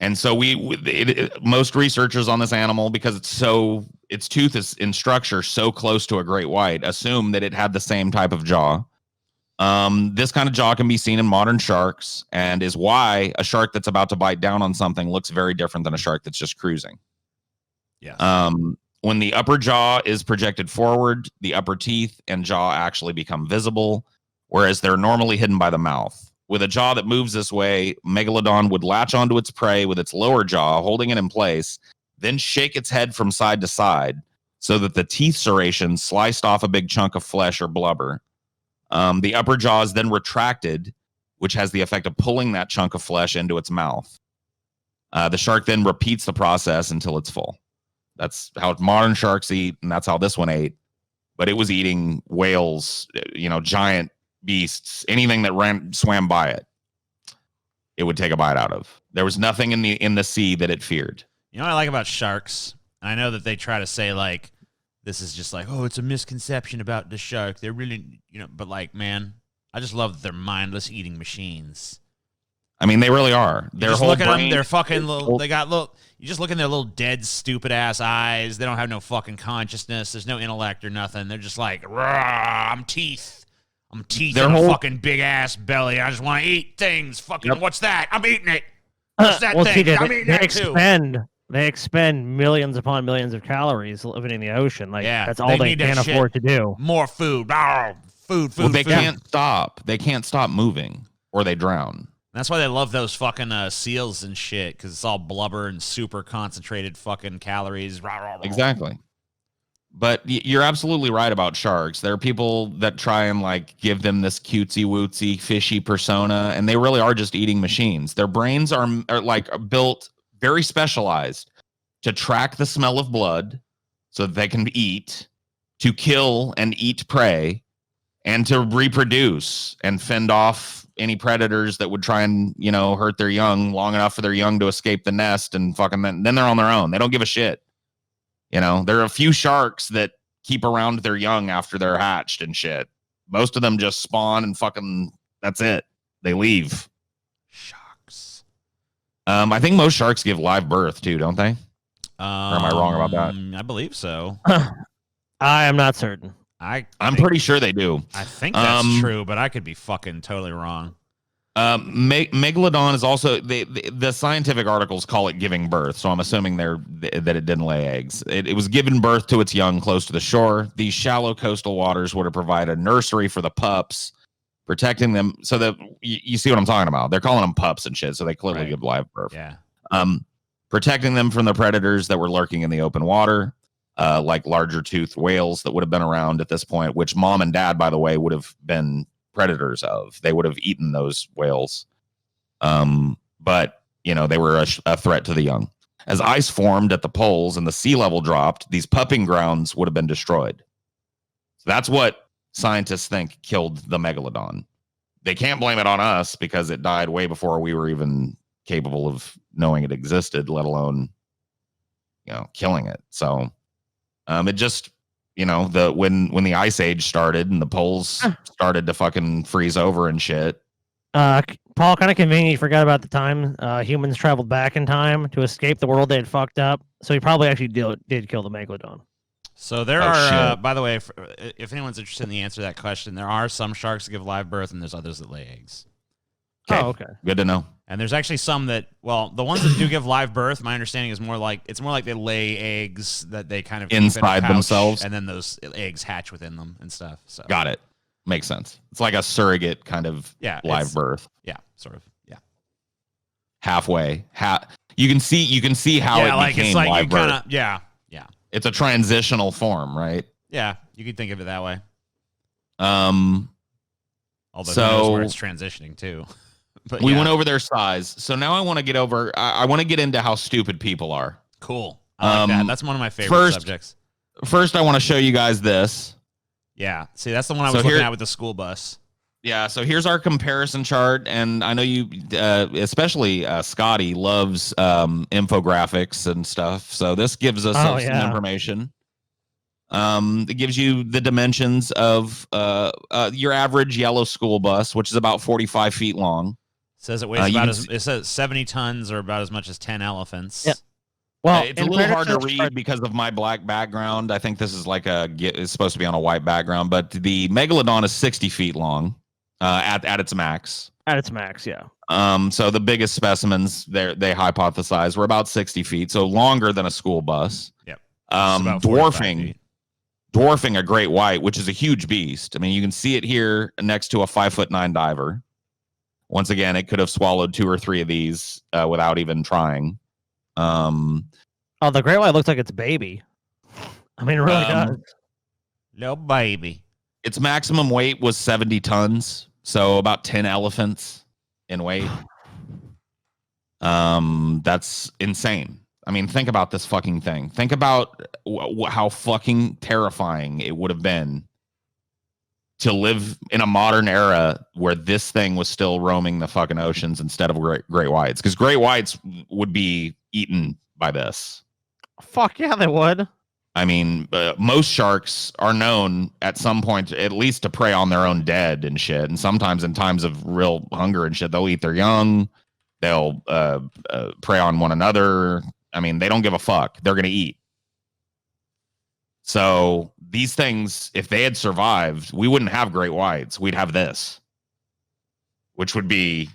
And so most researchers on this animal, because its tooth is in structure so close to a great white, assume that it had the same type of jaw. This kind of jaw can be seen in modern sharks and is why a shark that's about to bite down on something looks very different than a shark that's just cruising. Yeah. When the upper jaw is projected forward, the upper teeth and jaw actually become visible, whereas they're normally hidden by the mouth. With a jaw that moves this way, Megalodon would latch onto its prey with its lower jaw, holding it in place, then shake its head from side to side so that the teeth serrations sliced off a big chunk of flesh or blubber. The upper jaw is then retracted, which has the effect of pulling that chunk of flesh into its mouth. The shark then repeats the process until it's full. That's how modern sharks eat, and that's how this one ate. But it was eating whales, giant beasts, anything that swam by it. It would take a bite out of. There was nothing in the sea that it feared. You know what I like about sharks? I know that they try to say, like, this is just like, oh, it's a misconception about the shark. They're really, but like, man, I just love that they're mindless eating machines. I mean, they really are. You Their just whole look at them, brain. they're fucking little, they got little, you just look in their little dead, stupid ass eyes. They don't have no fucking consciousness. There's no intellect or nothing. They're just like, "Rah, I'm teeth. I'm teeth Their in a whole- fucking big ass belly. I just want to eat things. Fucking, Yep. what's that? I'm eating it. What's that well, thing? TJ, I'm eating they that too. expend millions upon millions of calories living in the ocean. Like Yeah, that's all they they need that can shit. afford to do. More food. Food. Well, they food. can't stop. They can't stop moving, or they drown. That's why they love those fucking seals and shit, because it's all blubber and super concentrated fucking calories. Rah, rah, rah. Exactly. But you're absolutely right about sharks. There are people that try and like give them this cutesy wootsy fishy persona, and they really are just eating machines. Their brains are built very specialized to track the smell of blood so that they can eat, to kill and eat prey, and to reproduce and fend off any predators that would try and, hurt their young long enough for their young to escape the nest, and fucking then they're on their own. They don't give a shit. There are a few sharks that keep around their young after they're hatched and shit. Most of them just spawn and fucking That's it. They leave. Sharks. I think most sharks give live birth too, don't they? Or am I wrong about that? I believe so. I am not certain. I'm pretty sure they do. I think that's true, but I could be fucking totally wrong. Megalodon is also the scientific articles call it giving birth, so I'm assuming that it didn't lay eggs. It was giving birth to its young close to the shore. These shallow coastal waters would have provided a nursery for the pups, protecting them. So that you see what I'm talking about. They're calling them pups and shit, so they clearly give live birth. Yeah. Protecting them from the predators that were lurking in the open water. Like larger toothed whales that would have been around at this point, which mom and dad, by the way, would have been predators of. They would have eaten those whales. But, they were a threat to the young. As ice formed at the poles and the sea level dropped, these pupping grounds would have been destroyed. So that's what scientists think killed the Megalodon. They can't blame it on us because it died way before we were even capable of knowing it existed, let alone, killing it. So... it just, when the ice age started and the poles started to fucking freeze over and shit. Paul, kind of convenient. You forgot about the time humans traveled back in time to escape the world they had fucked up. So he probably actually did kill the Megalodon. So there are, by the way, if anyone's interested in the answer to that question, there are some sharks that give live birth and there's others that lay eggs. Okay. Oh, okay. Good to know. And there's actually some that, the ones that do give live birth, my understanding is more like they lay eggs that they kind of inside keep in a pouch, themselves, and then those eggs hatch within them and stuff. So got it. Makes sense. It's like a surrogate kind of live birth. Yeah, sort of. Yeah. Halfway. You can see how it became it's like live birth. Yeah. It's a transitional form, right? Yeah, you could think of it that way. Although who knows where it's transitioning to. But we went over their size, so now I want to get over. I want to get into how stupid people are. Cool. I like that. That's one of my favorite subjects. First, I want to show you guys this. Yeah. See, that's the one I was looking at with the school bus. Yeah. So here's our comparison chart, and I know you, especially Scotty, loves infographics and stuff. So this gives us some information. It gives you the dimensions of your average yellow school bus, which is about 45 feet long. Says it weighs it says 70 tons or about as much as 10 elephants. Yep. Well, it's a little hard to read because of my black background. I think this is it's supposed to be on a white background, but the Megalodon is 60 feet long at its max. At its max, yeah. So the biggest specimens they hypothesize were about 60 feet, so longer than a school bus. Yep. Dwarfing a great white, which is a huge beast. I mean, you can see it here next to a 5'9" diver. Once again, it could have swallowed 2 or 3 of these without even trying. The great white looks like it's baby. I mean, it really does. No baby. Its maximum weight was 70 tons, so about 10 elephants in weight. That's insane. I mean, think about this fucking thing. Think about how fucking terrifying it would have been to live in a modern era where this thing was still roaming the fucking oceans instead of great whites. Because great whites would be eaten by this. Fuck yeah, they would. I mean, most sharks are known at some point at least to prey on their own dead and shit. And sometimes in times of real hunger and shit, they'll eat their young. They'll prey on one another. I mean, they don't give a fuck. They're going to eat. So these things, if they had survived, we wouldn't have great whites. We'd have this, which would be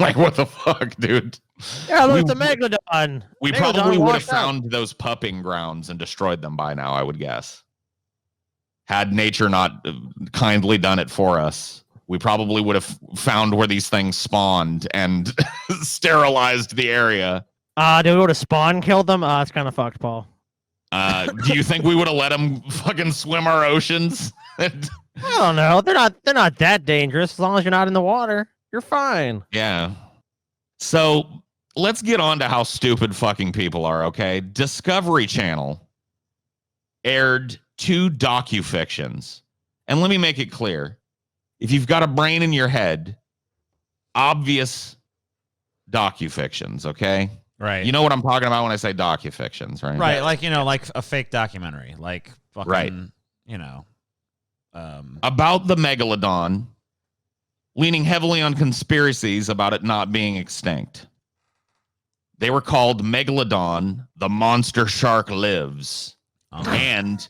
like, what the fuck, dude? Yeah, look, the Megalodon. We probably would have found those pupping grounds and destroyed them by now, I would guess. Had nature not kindly done it for us, we probably would have found where these things spawned and sterilized the area. Do we would have spawn killed them? It's kind of fucked, Paul. Do you think we would have let them fucking swim our oceans? I don't know. They're not that dangerous as long as you're not in the water. You're fine. Yeah. So let's get on to how stupid fucking people are, okay? Discovery Channel aired 2 docufictions. And let me make it clear. If you've got a brain in your head, obvious docufictions, okay? Right. You know what I'm talking about when I say docufictions, right? Right, like, like a fake documentary. Like fucking, right. About the Megalodon. leaning heavily on conspiracies about it not being extinct. They were called Megalodon, the monster shark lives, and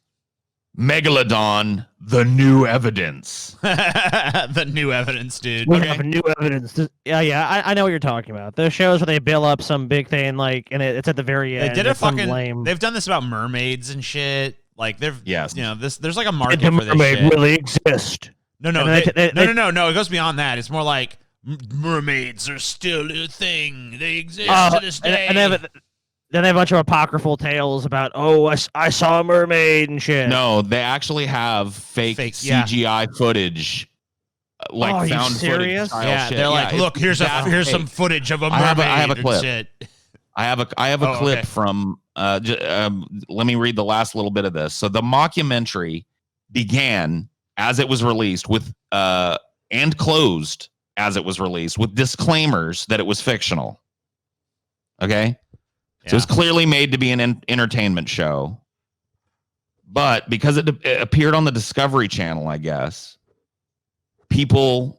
Megalodon, the new evidence. The new evidence, dude. We have new evidence. Yeah, I know what you're talking about. Those shows where they build up some big thing, like, and it's at the very end. They did a fucking. lame. They've done this about mermaids and shit. Like they've, Yes. you know, there's like a market Did the for this mermaid shit. really exist? No. No. It goes beyond that. It's more like mermaids are still a thing. They exist to this day. And then they have a bunch of apocryphal tales about, I saw a mermaid and shit. No, they actually have fake CGI footage, like are you found serious? footage. Yeah, Shit. they're like, look, here's some footage of a mermaid. I have a clip. And shit. I have a clip from. Let me read the last little bit of this. So the mockumentary began as it was released with and closed as it was released with disclaimers that it was fictional. Okay. So it's clearly made to be an entertainment show, but because it appeared on the Discovery Channel, I guess, people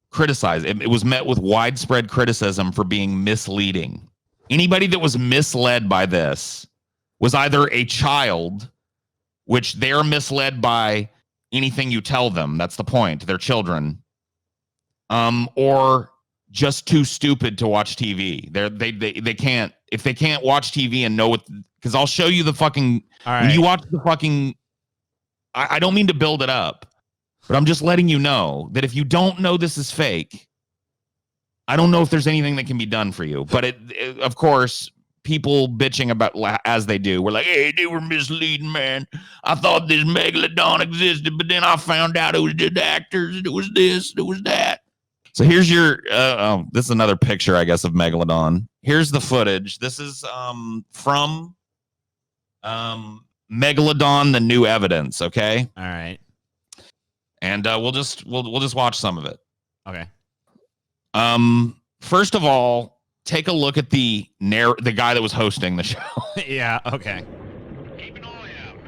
criticized it. It was met with widespread criticism for being misleading. Anybody that was misled by this was either a child, which they're misled by anything you tell them. That's the point. They're children, or just too stupid to watch TV. They can't, if they can't watch TV and know what, because I'll show you the fucking, when you watch the fucking, I don't mean to build it up, but I'm just letting you know that if you don't know this is fake, I don't know if there's anything that can be done for you. But it of course, people bitching about, as they do, we're like, hey, they were misleading, man. I thought this Megalodon existed, but then I found out it was just actors, it was this, it was that. So here's your, this is another picture, I guess, of Megalodon. Here's the footage. This is from Megalodon, the new evidence. Okay. All right. And we'll just watch some of it. Okay. First of all, take a look at the guy that was hosting the show. Yeah. Okay. Keep an eye out.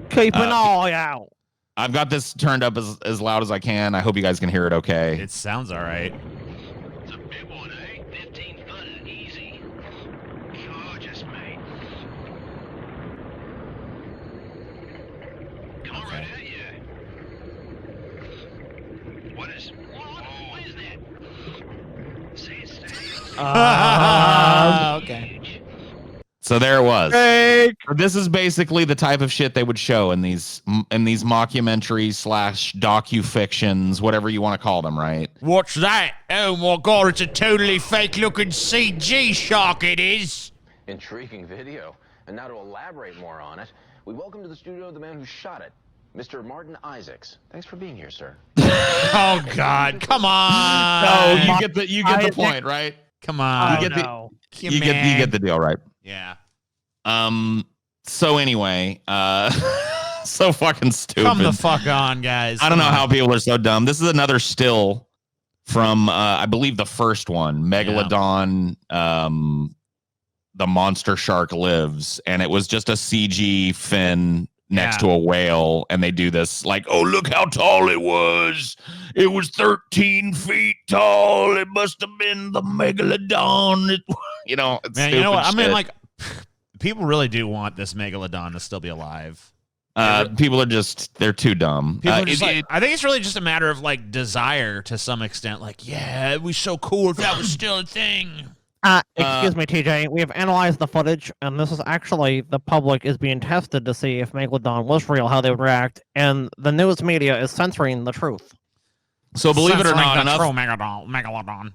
Keep an eye out. I've got this turned up as loud as I can. I hope you guys can hear it okay. It sounds all right. It's a big one, eh? 15 foot and easy. Gorgeous, mate. Coming right at you. What is that? Say it, stay. Okay. So there it was. Fake. This is basically the type of shit they would show in these mockumentaries / docu-fictions, whatever you want to call them, right? What's that? Oh my god, it's a totally fake looking CG shark, it is. Intriguing video. And now to elaborate more on it, we welcome to the studio the man who shot it, Mr. Martin Isaacs. Thanks for being here, sir. Oh god, come on. No, you get the point, right? Come on. You get the deal, right? Yeah. So anyway, so fucking stupid. Come the fuck on, guys. I don't know how people are so dumb. This is another still from I believe the first one, Megalodon, the monster shark lives, and it was just a CG fin next to a whale, and they do this like, oh, look how tall it was. It was 13 feet tall. It must have been the Megalodon. It's man, you know what? I mean, like, people really do want this Megalodon to still be alive. People are they're too dumb. I think it's really just a matter of like desire to some extent. Like, yeah, it was so cool if that was still a thing. Excuse me, TJ. We have analyzed the footage, and this is actually the public is being tested to see if Megalodon was real, how they would react, and the news media is censoring the truth. So believe it or not, Megalodon.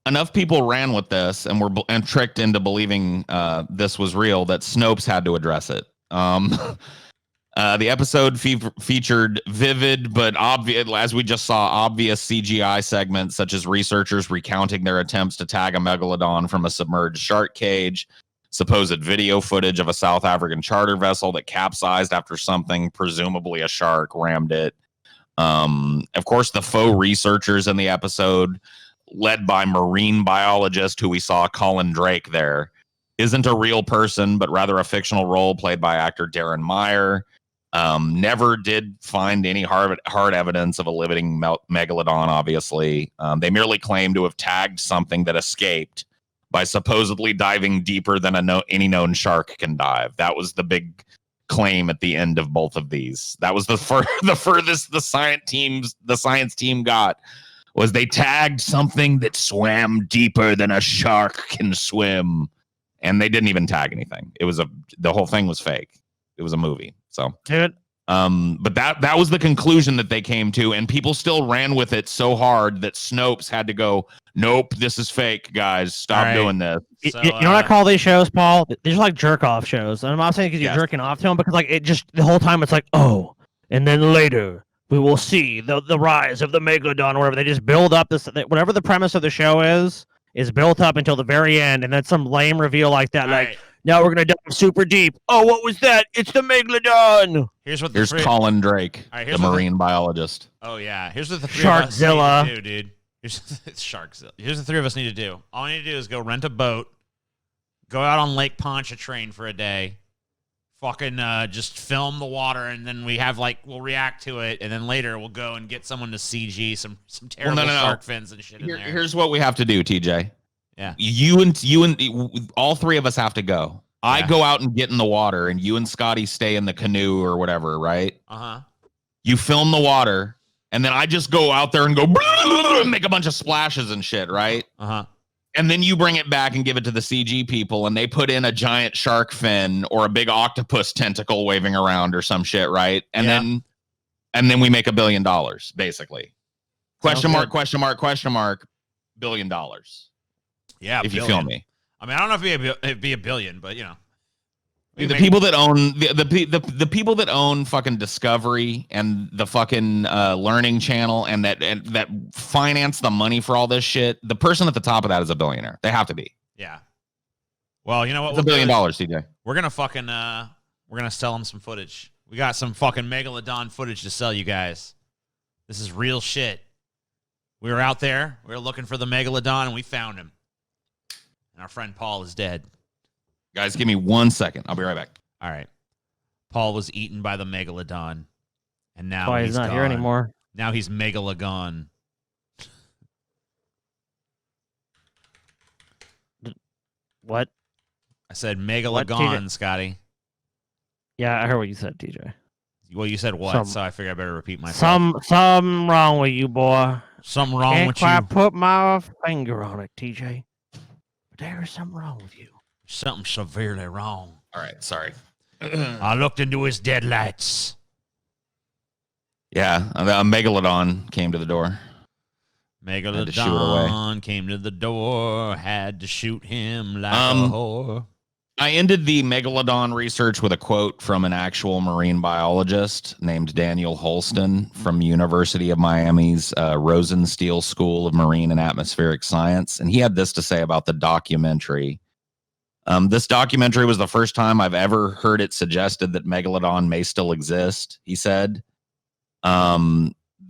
Enough people ran with this and were tricked into believing this was real that Snopes had to address it. The episode featured vivid but obvious, as we just saw, obvious CGI segments such as researchers recounting their attempts to tag a megalodon from a submerged shark cage, supposed video footage of a South African charter vessel that capsized after something, presumably a shark, rammed it. Of course, the faux researchers in the episode, led by marine biologist who we saw, Colin Drake there, isn't a real person, but rather a fictional role played by actor Darren Meyer. Never did find any hard evidence of a living megalodon, obviously. They merely claim to have tagged something that escaped by supposedly diving deeper than any known shark can dive. That was the big claim at the end of both of these. That was the furthest the science team got, was they tagged something that swam deeper than a shark can swim. And they didn't even tag anything. The whole thing was fake. It was a movie. So, dude. But that was the conclusion that they came to, and people still ran with it so hard that Snopes had to go, nope, this is fake, guys. Stop doing this. So, you know what I call these shows, Paul? These are like jerk off shows. And I'm not saying because you're jerking off to them, because like it just the whole time it's like, oh, and then later we will see the rise of the Megalodon or whatever. They just build up this whatever the premise of the show is built up until the very end, and then some lame reveal like that, now we're gonna dive super deep. Oh, what was that? It's the Megalodon. Here's Colin Drake, the marine biologist. Oh yeah, here's what the three of us need to do, dude. It's Sharkzilla. Here's the three of us need to do. All we need to do is go rent a boat, go out on Lake Pontchartrain for a day, fucking just film the water, and then we'll react to it, and then later we'll go and get someone to CG some terrible shark fins and shit in there. Here's what we have to do, TJ. Yeah. You and all three of us have to go. Yeah. I go out and get in the water, and you and Scotty stay in the canoe or whatever, right? Uh-huh. You film the water, and then I just go out there and go and make a bunch of splashes and shit, right? Uh-huh. And then you bring it back and give it to the CG people, and they put in a giant shark fin or a big octopus tentacle waving around or some shit, right? And then we make $1 billion, basically. Question mark, $1 billion. Yeah, if you feel me. I mean, I don't know if it'd be $1 billion, but you know, the people that own the people that own fucking Discovery and the fucking Learning Channel and that finance the money for all this shit. The person at the top of that is a billionaire. They have to be. Yeah. Well, you know what? It's $1 billion, TJ. We're gonna fucking we're gonna sell them some footage. We got some fucking Megalodon footage to sell you guys. This is real shit. We were out there. We were looking for the Megalodon, and we found him. And our friend Paul is dead. Guys, give me 1 second. I'll be right back. All right. Paul was eaten by the Megalodon, and now he's not gone. here anymore. Now he's Megalodon. What? I said Megalodon, Scotty. Yeah, I heard what you said, TJ. Well, you said what, so I figured I better repeat myself. Something wrong with you, boy. Something wrong Can't with you. quite put my finger on it, TJ. But there is something wrong with you. Something severely wrong. All right, sorry. I looked into his deadlights. Yeah, a Megalodon came to the door. Megalodon came to the door, had to shoot him like a whore. I ended the Megalodon research with a quote from an actual marine biologist named Daniel Holston from University of Miami's Rosenstiel School of Marine and Atmospheric Science. And he had this to say about the documentary. This documentary was the first time I've ever heard it suggested that Megalodon may still exist, he said.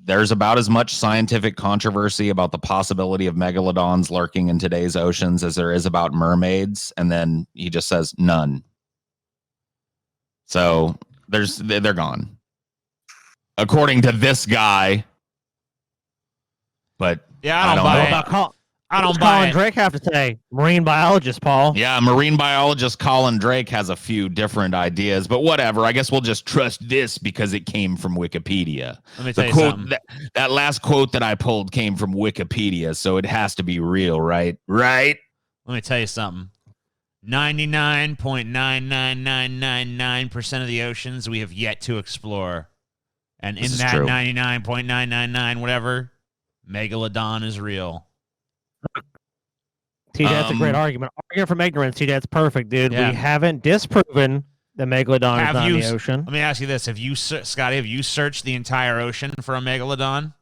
There's about as much scientific controversy about the possibility of megalodons lurking in today's oceans as there is about mermaids. And then he just says none. So they're gone, according to this guy. But yeah, I don't buy it. I don't buy Colin Drake have to say? Marine biologist, Paul. Yeah, marine biologist Colin Drake has a few different ideas, but whatever. I guess we'll just trust this because it came from Wikipedia. Let me tell you something. That last quote that I pulled came from Wikipedia, so it has to be real, right? Right? Let me tell you something. 99.99999% of the oceans we have yet to explore. And in that 99.999 whatever, Megalodon is real. TJ, that's a great argument. Argument from ignorance, TJ, that's perfect, dude. Yeah. We haven't disproven the Megalodon is not in the ocean. Let me ask you this. Scotty, have you searched the entire ocean for a Megalodon?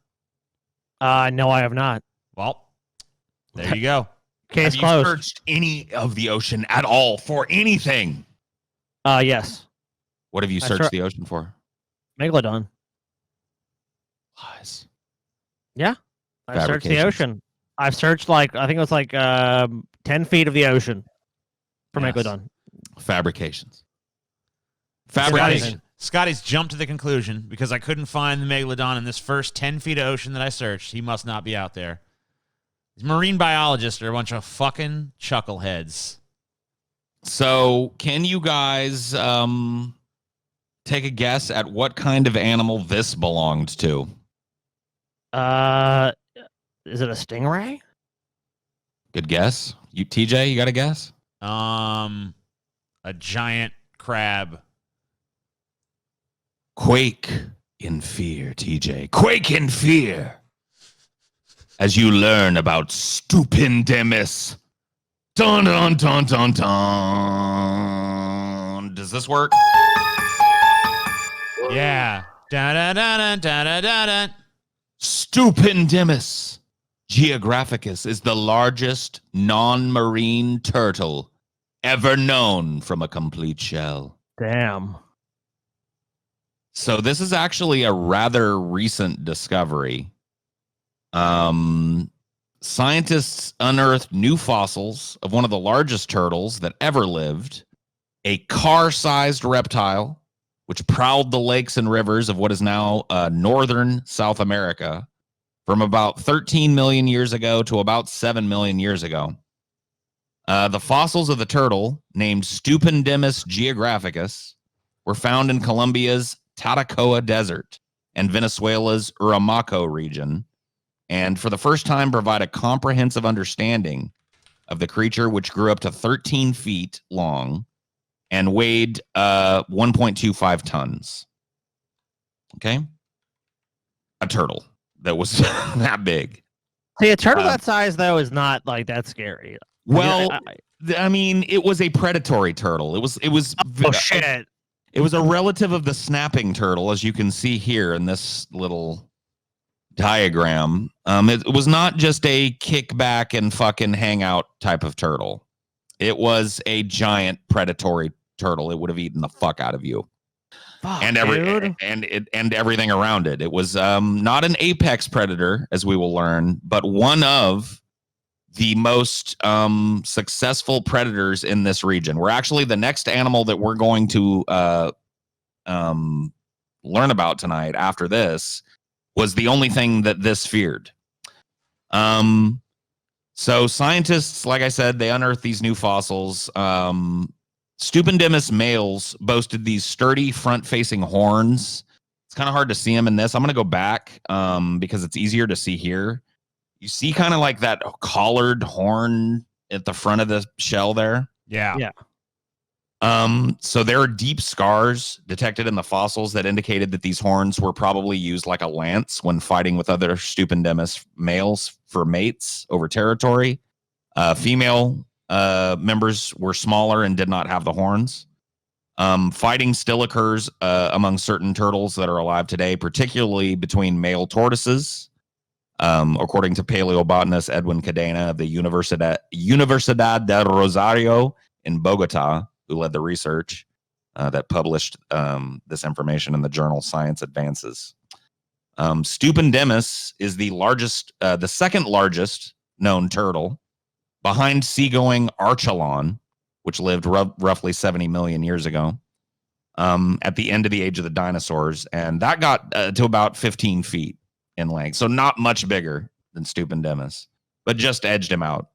No, I have not. Well, there you go. Case have closed. You searched any of the ocean at all for anything? Yes. What have you searched the ocean for? Megalodon. Lies. Yeah. I searched the ocean. I've searched I think it was 10 feet of the ocean for Megalodon. Fabrications. Scotty's jumped to the conclusion because I couldn't find the Megalodon in this first 10 feet of ocean that I searched. He must not be out there. These marine biologists are a bunch of fucking chuckleheads. So, can you guys take a guess at what kind of animal this belonged to? Is it a stingray? Good guess. You, TJ, you got a guess? A giant crab. Quake in fear, TJ. Quake in fear. As you learn about Stupendemys. Dun dun dun dun dun. Does this work? Yeah. Da da da da da da da da. Stupendemys geographicus is the largest non-marine turtle ever known from a complete shell. Damn. So this is actually a rather recent discovery. Scientists unearthed new fossils of one of the largest turtles that ever lived, a car-sized reptile, which prowled the lakes and rivers of what is now northern South America from about 13 million years ago to about 7 million years ago. The fossils of the turtle, named Stupendemys geographicus, were found in Colombia's Tatacoa Desert and Venezuela's Uramaco region, and for the first time provide a comprehensive understanding of the creature, which grew up to 13 feet long and weighed 1.25 tons. Okay? A turtle that was that big. See, a turtle that size, though, is not like that scary. Well, I mean, it was a predatory turtle. It was. Oh, shit. It was a relative of the snapping turtle, as you can see here in this little diagram. It was not just a kickback and fucking hangout type of turtle. It was a giant predatory turtle. It would have eaten the fuck out of you. Fuck, and everything around it. It was not an apex predator, as we will learn, but one of the most successful predators in this region. We're actually the next animal that we're going to learn about tonight after this was the only thing that this feared. So scientists, like I said, they unearthed these new fossils. Stupendemys males boasted these sturdy front-facing horns. It's kind of hard to see them in this. I'm going to go back because it's easier to see here. You see kind of like that collared horn at the front of the shell there? Yeah. Yeah. So there are deep scars detected in the fossils that indicated that these horns were probably used like a lance when fighting with other Stupendemys males for mates over territory. Female members were smaller and did not have the horns. Fighting still occurs among certain turtles that are alive today, particularly between male tortoises. According to paleobotanist Edwin Cadena of the Universidad de Rosario in Bogota, who led the research that published this information in the journal Science Advances. Stupendemys is the second largest known turtle, behind seagoing Archelon, which lived roughly 70 million years ago, at the end of the age of the dinosaurs, and that got to about 15 feet in length, so not much bigger than Stupendemys, but just edged him out.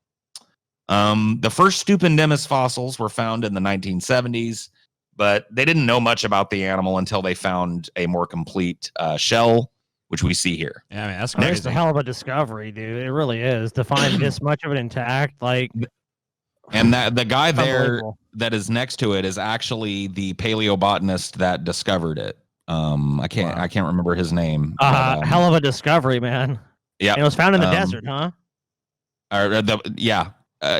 The first Stupendemys fossils were found in the 1970s, but they didn't know much about the animal until they found a more complete shell, which we see here. Yeah, I mean, that's There's crazy. a hell of a discovery, dude. It really is. To find this much of it intact, like... And that the guy there that is next to it is actually the paleobotanist that discovered it. I can't remember his name. Hell of a discovery, man. Yeah, it was found in the desert, huh?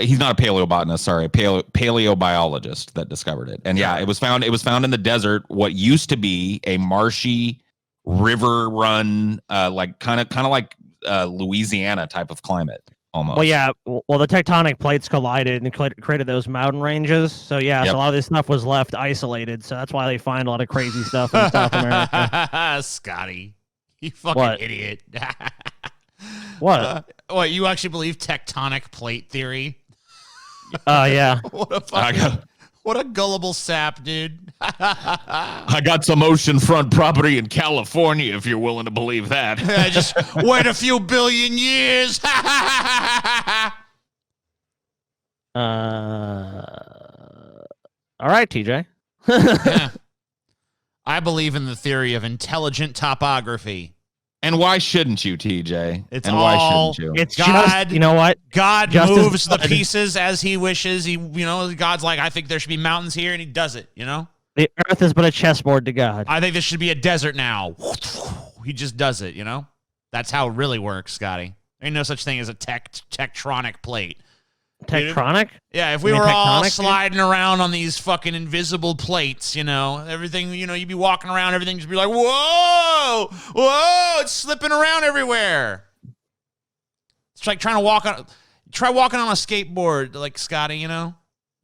He's not a paleobotanist. Sorry, paleobiologist that discovered it. And yeah, it was found in the desert. What used to be a marshy river run, like kind of like Louisiana type of climate. Almost. Well, yeah. Well, the tectonic plates collided and created those mountain ranges. So yeah, so a lot of this stuff was left isolated. So that's why they find a lot of crazy stuff in South America. Scotty, you fucking idiot. What? What? You actually believe tectonic plate theory? Yeah. What a fucking What a gullible sap, dude. I got some oceanfront property in California, if you're willing to believe that. Just wait a few billion years. All right, TJ. Yeah. I believe in the theory of intelligent topography. And why shouldn't you, TJ? It's and all, why shouldn't you? It's God, just, you know what? God Just moves the as- pieces as he wishes. God's like, I think there should be mountains here, and he does it, The earth is but a chessboard to God. I think this should be a desert now. He just does it, That's how it really works, Scotty. There ain't no such thing as a tectonic plate. Tectonic? Yeah, if we You mean were all tectonic, dude? sliding around on these fucking invisible plates, everything, you'd be walking around, everything just be like, whoa, it's slipping around everywhere. It's like try walking on a skateboard, like Scotty, You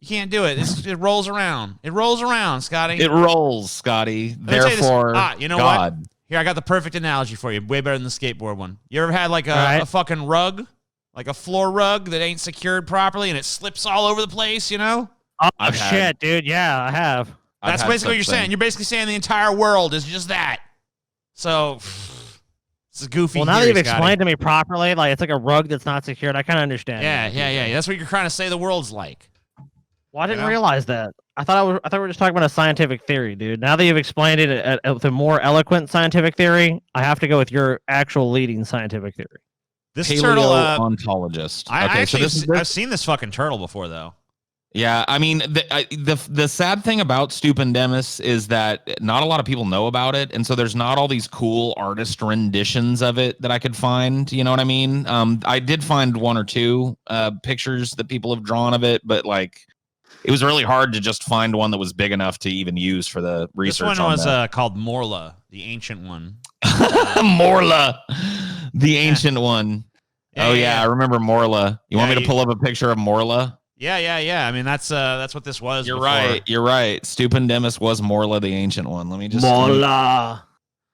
can't do it. It rolls around. It rolls around, Scotty. It rolls, Scotty. Let me tell you this. Therefore, You know God. what? Here, I got the perfect analogy for you. Way better than the skateboard one. You ever had like Right. a fucking rug? Like a floor rug that ain't secured properly and it slips all over the place, Oh, I've had- shit, dude. Yeah, I have. I've That's had basically what you're such saying. thing. You're basically saying the entire world is just that. So, it's a goofy Well, now that theory, you've Scotty. explained to me properly, like it's like a rug that's not secured, I kind of understand. Yeah. That's what you're trying to say the world's like. Well, I didn't You know? realize that. I thought we were just talking about a scientific theory, dude. Now that you've explained it with a more eloquent scientific theory, I have to go with your actual leading scientific theory. This turtle, Paleontologist. I've seen this fucking turtle before, though. Yeah, I mean, the sad thing about Stupendemys is that not a lot of people know about it, and so there's not all these cool artist renditions of it that I could find. You know what I mean? I did find one or two pictures that people have drawn of it, but like, it was really hard to just find one that was big enough to even use for the research. This one on was that. called Morla, the ancient one. Morla, the ancient one. Yeah, Oh yeah, I remember Morla. You want Yeah, me to pull up a picture of Morla? Yeah. I mean, that's what this was. You're before. right. You're right. Stupendemys was Morla, the ancient one. Let me just Mola.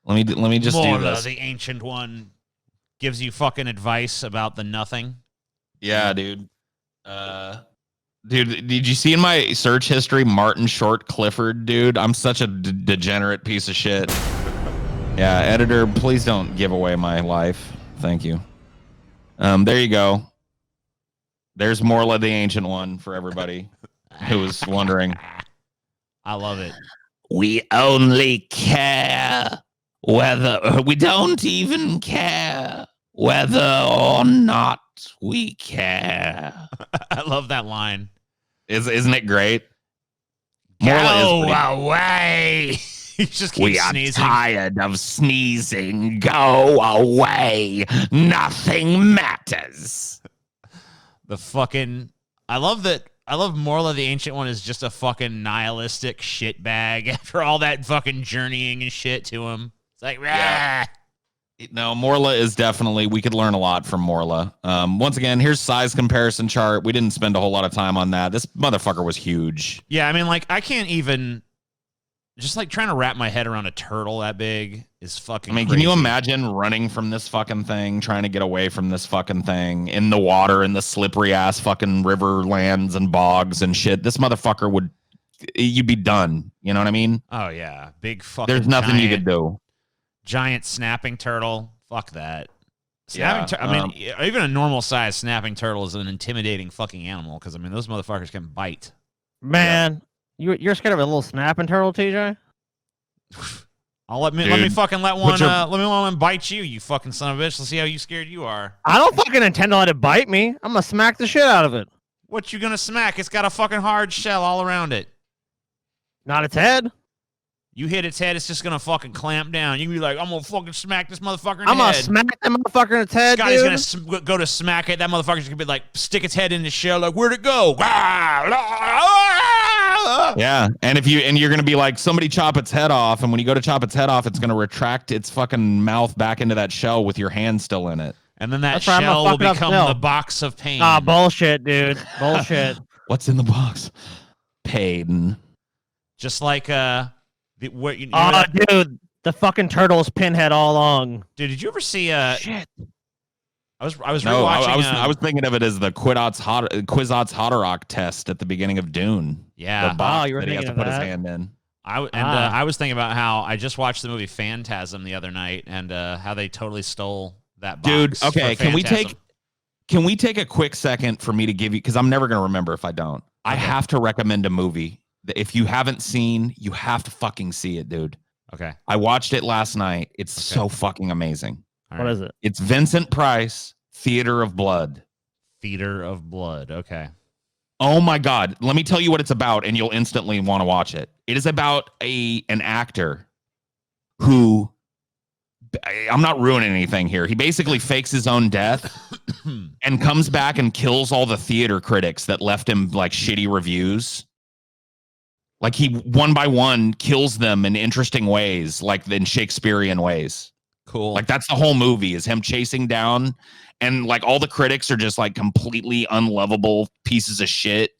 let me just do Morla, this. the ancient one, gives you fucking advice about the nothing. Yeah, dude. Dude, did you see in my search history Martin Short Clifford, dude? I'm such a degenerate piece of shit. Yeah, editor, please don't give away my life. Thank you. There you go. There's Morla, the ancient one, for everybody who was wondering. I love it. We only care whether we don't even care whether or not we care. I love that line. Isn't it great? Morla is pretty- away. He just keeps We are sneezing. tired of sneezing. Go away. Nothing matters. The fucking. I love Morla the Ancient One is just a fucking nihilistic shitbag after all that fucking journeying and shit to him. It's like, Yeah. No, Morla is definitely, we could learn a lot from Morla. Once again, here's size comparison chart. We didn't spend a whole lot of time on that. This motherfucker was huge. Yeah, I mean, like, I can't even. Just like trying to wrap my head around a turtle that big is fucking. I mean, crazy. can you imagine running from this fucking thing, trying to get away from this fucking thing in the water, in the slippery ass fucking river lands and bogs and shit? This motherfucker would, you'd be done. You know what I mean? Oh yeah, big fucking. There's nothing you giant- could do. Giant snapping turtle. Fuck that. Yeah, I mean, even a normal sized snapping turtle is an intimidating fucking animal because I mean those motherfuckers can bite. Man, you're scared of a little snapping turtle, TJ? Let me Dude, fucking let one your- let me let one bite you fucking son of a bitch. Let's see how you scared you are. I don't fucking intend to let it bite me. I'm gonna smack the shit out of it. What you gonna smack? It's got a fucking hard shell all around it. Not its head. You hit its head, it's just gonna fucking clamp down. You can be like, I'm gonna fucking smack this motherfucker in I'm the gonna head. smack that motherfucker in its head, Scotty's dude. gonna go to smack it. That motherfucker's gonna be like, stick its head in the shell, like, where'd it go? Yeah, and you're gonna be like, somebody chop its head off, and when you go to chop its head off, it's gonna retract its fucking mouth back into that shell with your hand still in it. And then that That's right, I'm gonna shell will fuck it up become still. the box of pain. Ah, bullshit, dude. Bullshit. What's in the box? Pain. Just like what you know Oh, that- dude, the fucking turtle's pinhead all along. dude, did you ever see Shit. I was No, rewatching. I was thinking of it as the Kwisatz Haderach test at the beginning of Dune. Yeah. The box you were that he has to thinking put of his that? hand in. I was thinking about how I just watched the movie Phantasm the other night, and how they totally stole that box. Dude, okay, for can we Phantasm. take a quick second for me to give you, because I'm never going to remember if I don't. I Okay. have to recommend a movie that if you haven't seen, you have to fucking see it, dude. Okay. I watched it last night. It's so fucking amazing. What is it? It's Vincent Price, Theater of Blood. Theater of Blood. Okay. Oh my God. Let me tell you what it's about, and you'll instantly want to watch it. It is about an actor who, I'm not ruining anything here. He basically fakes his own death and comes back and kills all the theater critics that left him like shitty reviews. Like he one by one kills them in interesting ways, like in Shakespearean ways. Cool. Like that's the whole movie, is him chasing down, and like all the critics are just like completely unlovable pieces of shit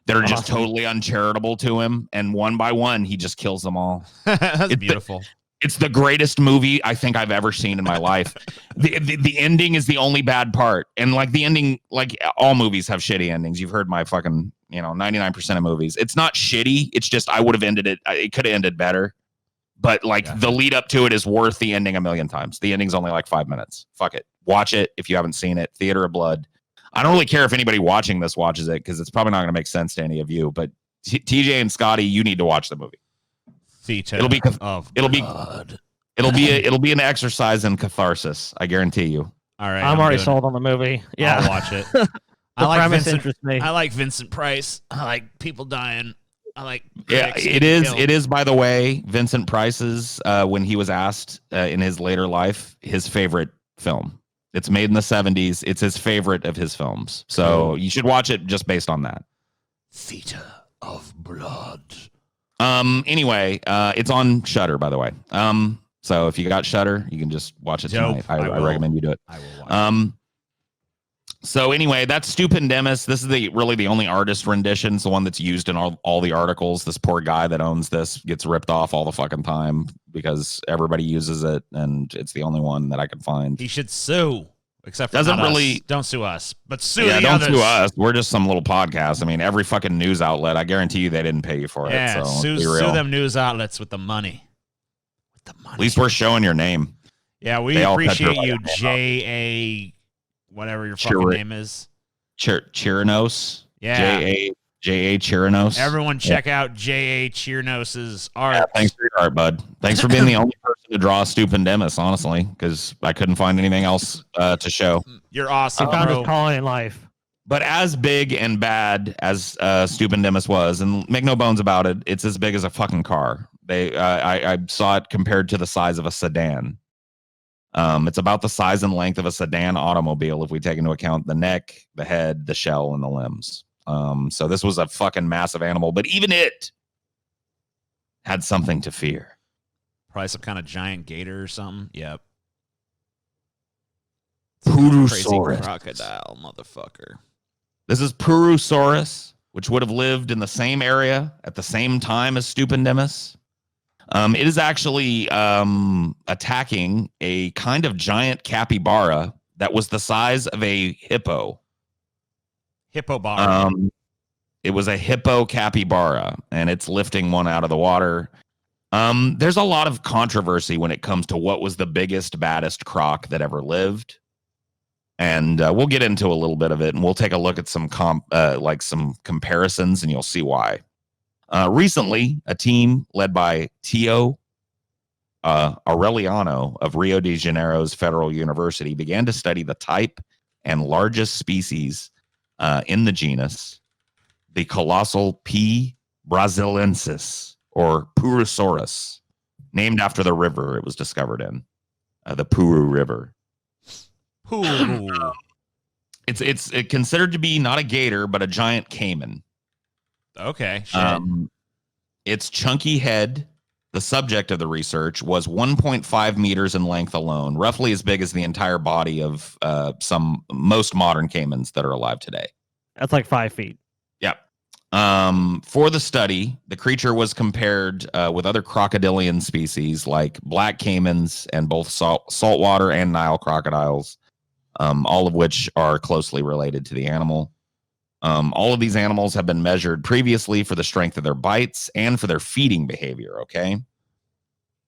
that are just totally uncharitable to him. And one by one, he just kills them all. That's beautiful. It's the greatest movie I think I've ever seen in my life. The ending is the only bad part. And like the ending, like all movies have shitty endings. You've heard my fucking, 99% of movies. It's not shitty. It's just I would have ended it. It could have ended better. But like the lead up to it is worth the ending a million times. The ending's only like 5 minutes. Fuck it. Watch it if you haven't seen it. Theater of Blood. I don't really care if anybody watching this watches it, because it's probably not going to make sense to any of you. But TJ and Scotty, you need to watch the movie. It'll be an exercise in catharsis. I guarantee you. All right. I'm already sold on the movie. Yeah. I'll watch it. I like Vincent. I like Vincent Price. I like people dying. I like. Yeah, it is. Killed. It is, by the way, Vincent Price's, when he was asked in his later life, his favorite film. It's made in the 70s. It's his favorite of his films. So you should watch it just based on that. Theater of Blood. Anyway, it's on Shudder, by the way. So if you got Shudder, you can just watch it tonight. I recommend you do it. I will watch So anyway, that's Stupendemys. This is really the only artist rendition. It's the one that's used in all the articles. This poor guy that owns this gets ripped off all the fucking time because everybody uses it, and it's the only one that I could find. He should sue. Except for doesn't not really us. Don't sue us, but sue the others. Don't sue us. We're just some little podcast. I mean, every fucking news outlet, I guarantee you they didn't pay you for it. Yeah, So sue them news outlets with the money. At least we're showing your name. Yeah, we appreciate you, J.A. whatever your fucking name is. Chirinos. Yeah. J.A. Chirinos. Everyone check out J.A. Chirinos' art. Yeah, thanks for your art, bud. Thanks for being the only person to draw Stupendemys, honestly, because I couldn't find anything else to show. You're awesome. I found his calling in life. But as big and bad as Stupendemys was, and make no bones about it, it's as big as a fucking car. I saw it compared to the size of a sedan. It's about the size and length of a sedan automobile if we take into account the neck, the head, the shell, and the limbs. So this was a fucking massive animal, but even it had something to fear. Probably some kind of giant gator or something. Yep. Purosaurus. Crazy crocodile, motherfucker. This is Purosaurus, which would have lived in the same area at the same time as Stupendemys. It is actually attacking a kind of giant capybara that was the size of a hippo. Hippobara. It was a hippo capybara, and it's lifting one out of the water. There's a lot of controversy when it comes to what was the biggest, baddest croc that ever lived. And we'll get into a little bit of it, and we'll take a look at some some comparisons, and you'll see why. Recently, a team led by Tio Aureliano of Rio de Janeiro's Federal University began to study the type and largest species in the genus, the colossal P. brasiliensis, or Purosaurus, named after the river it was discovered in, the Puru River. It's considered to be not a gator, but a giant caiman. Okay. Shit. Its chunky head, the subject of the research, was 1.5 meters in length alone, roughly as big as the entire body of most modern caimans that are alive today. That's like 5 feet. Yep. For the study, the creature was compared with other crocodilian species like black caimans and both saltwater and Nile crocodiles. all of which are closely related to the animal. All of these animals have been measured previously for the strength of their bites and for their feeding behavior, okay?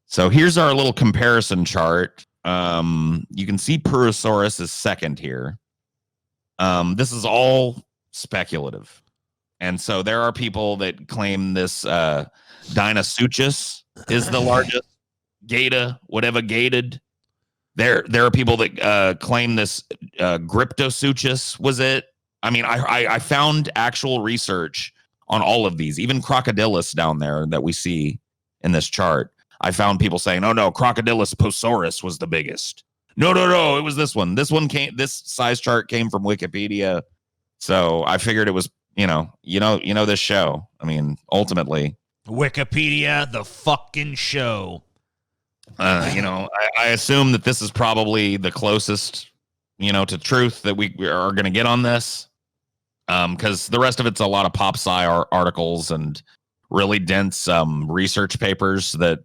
So here's our little comparison chart. You can see Purosaurus is second here. This is all speculative. And so there are people that claim this Dinosaurs is the largest gator, whatever gated. There are people that claim this Gryptosuchus was it. I mean, I found actual research on all of these, even Crocodilus down there that we see in this chart. I found people saying, "Oh no, Crocodilus Purosaurus was the biggest." No, it was this one. This size chart came from Wikipedia. So I figured it was, you know this show. I mean, ultimately, Wikipedia, the fucking show. I assume that this is probably the closest, to truth that we are going to get on this. Because the rest of it's a lot of pop sci articles and really dense research papers that.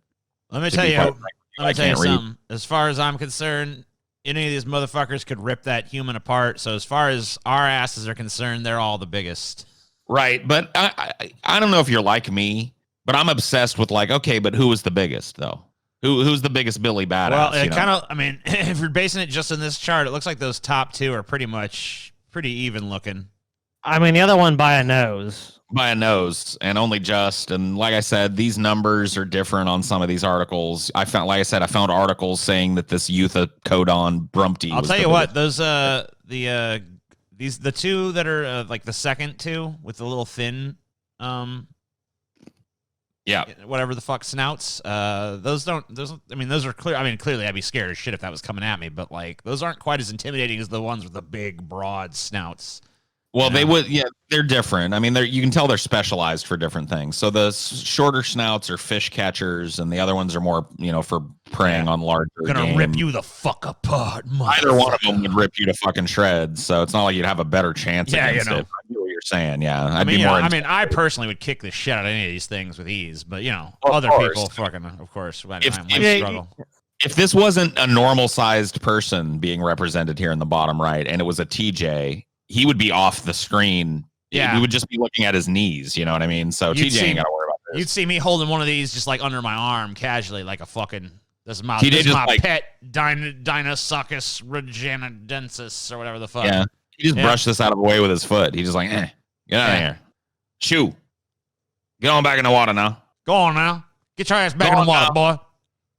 Let me tell you something. As far as I'm concerned, any of these motherfuckers could rip that human apart. So as far as our asses are concerned, they're all the biggest. Right, but I don't know if you're like me, but I'm obsessed with okay, but who is the biggest though? Who's the biggest Billy Badass? Well, it kind of. I mean, if you're basing it just on this chart, it looks like those top two are pretty even looking. I mean, the other one by a nose. By a nose, and only just. And like I said, these numbers are different on some of these articles. I found articles saying that this Euthecodon brumpty. I'll tell you what, those the two that are like the second two with the little thin, whatever the fuck snouts. Those are clear. I mean, clearly I'd be scared as shit if that was coming at me, but those aren't quite as intimidating as the ones with the big, broad snouts. Well, they would, they're different. I mean, you can tell they're specialized for different things. So the shorter snouts are fish catchers, and the other ones are more, for preying on larger game. Rip you the fuck apart. Either one of them would rip you to fucking shreds. So it's not like you'd have a better chance against it. I know what you're saying. Yeah, I personally would kick the shit out of any of these things with ease, but other people fucking, of course, might struggle. If this wasn't a normal sized person being represented here in the bottom right, and it was a TJ. He would be off the screen. Yeah. We would just be looking at his knees. You know what I mean? So TJ ain't got to worry about this. You'd see me holding one of these just under my arm casually, like a fucking, this is my pet Dinosaurus reginadensis or whatever the fuck. Yeah. He just brushed this out of the way with his foot. He's just get out of here. Shoo. Get on back in the water now. Go on now. Get your ass back in the water, boy.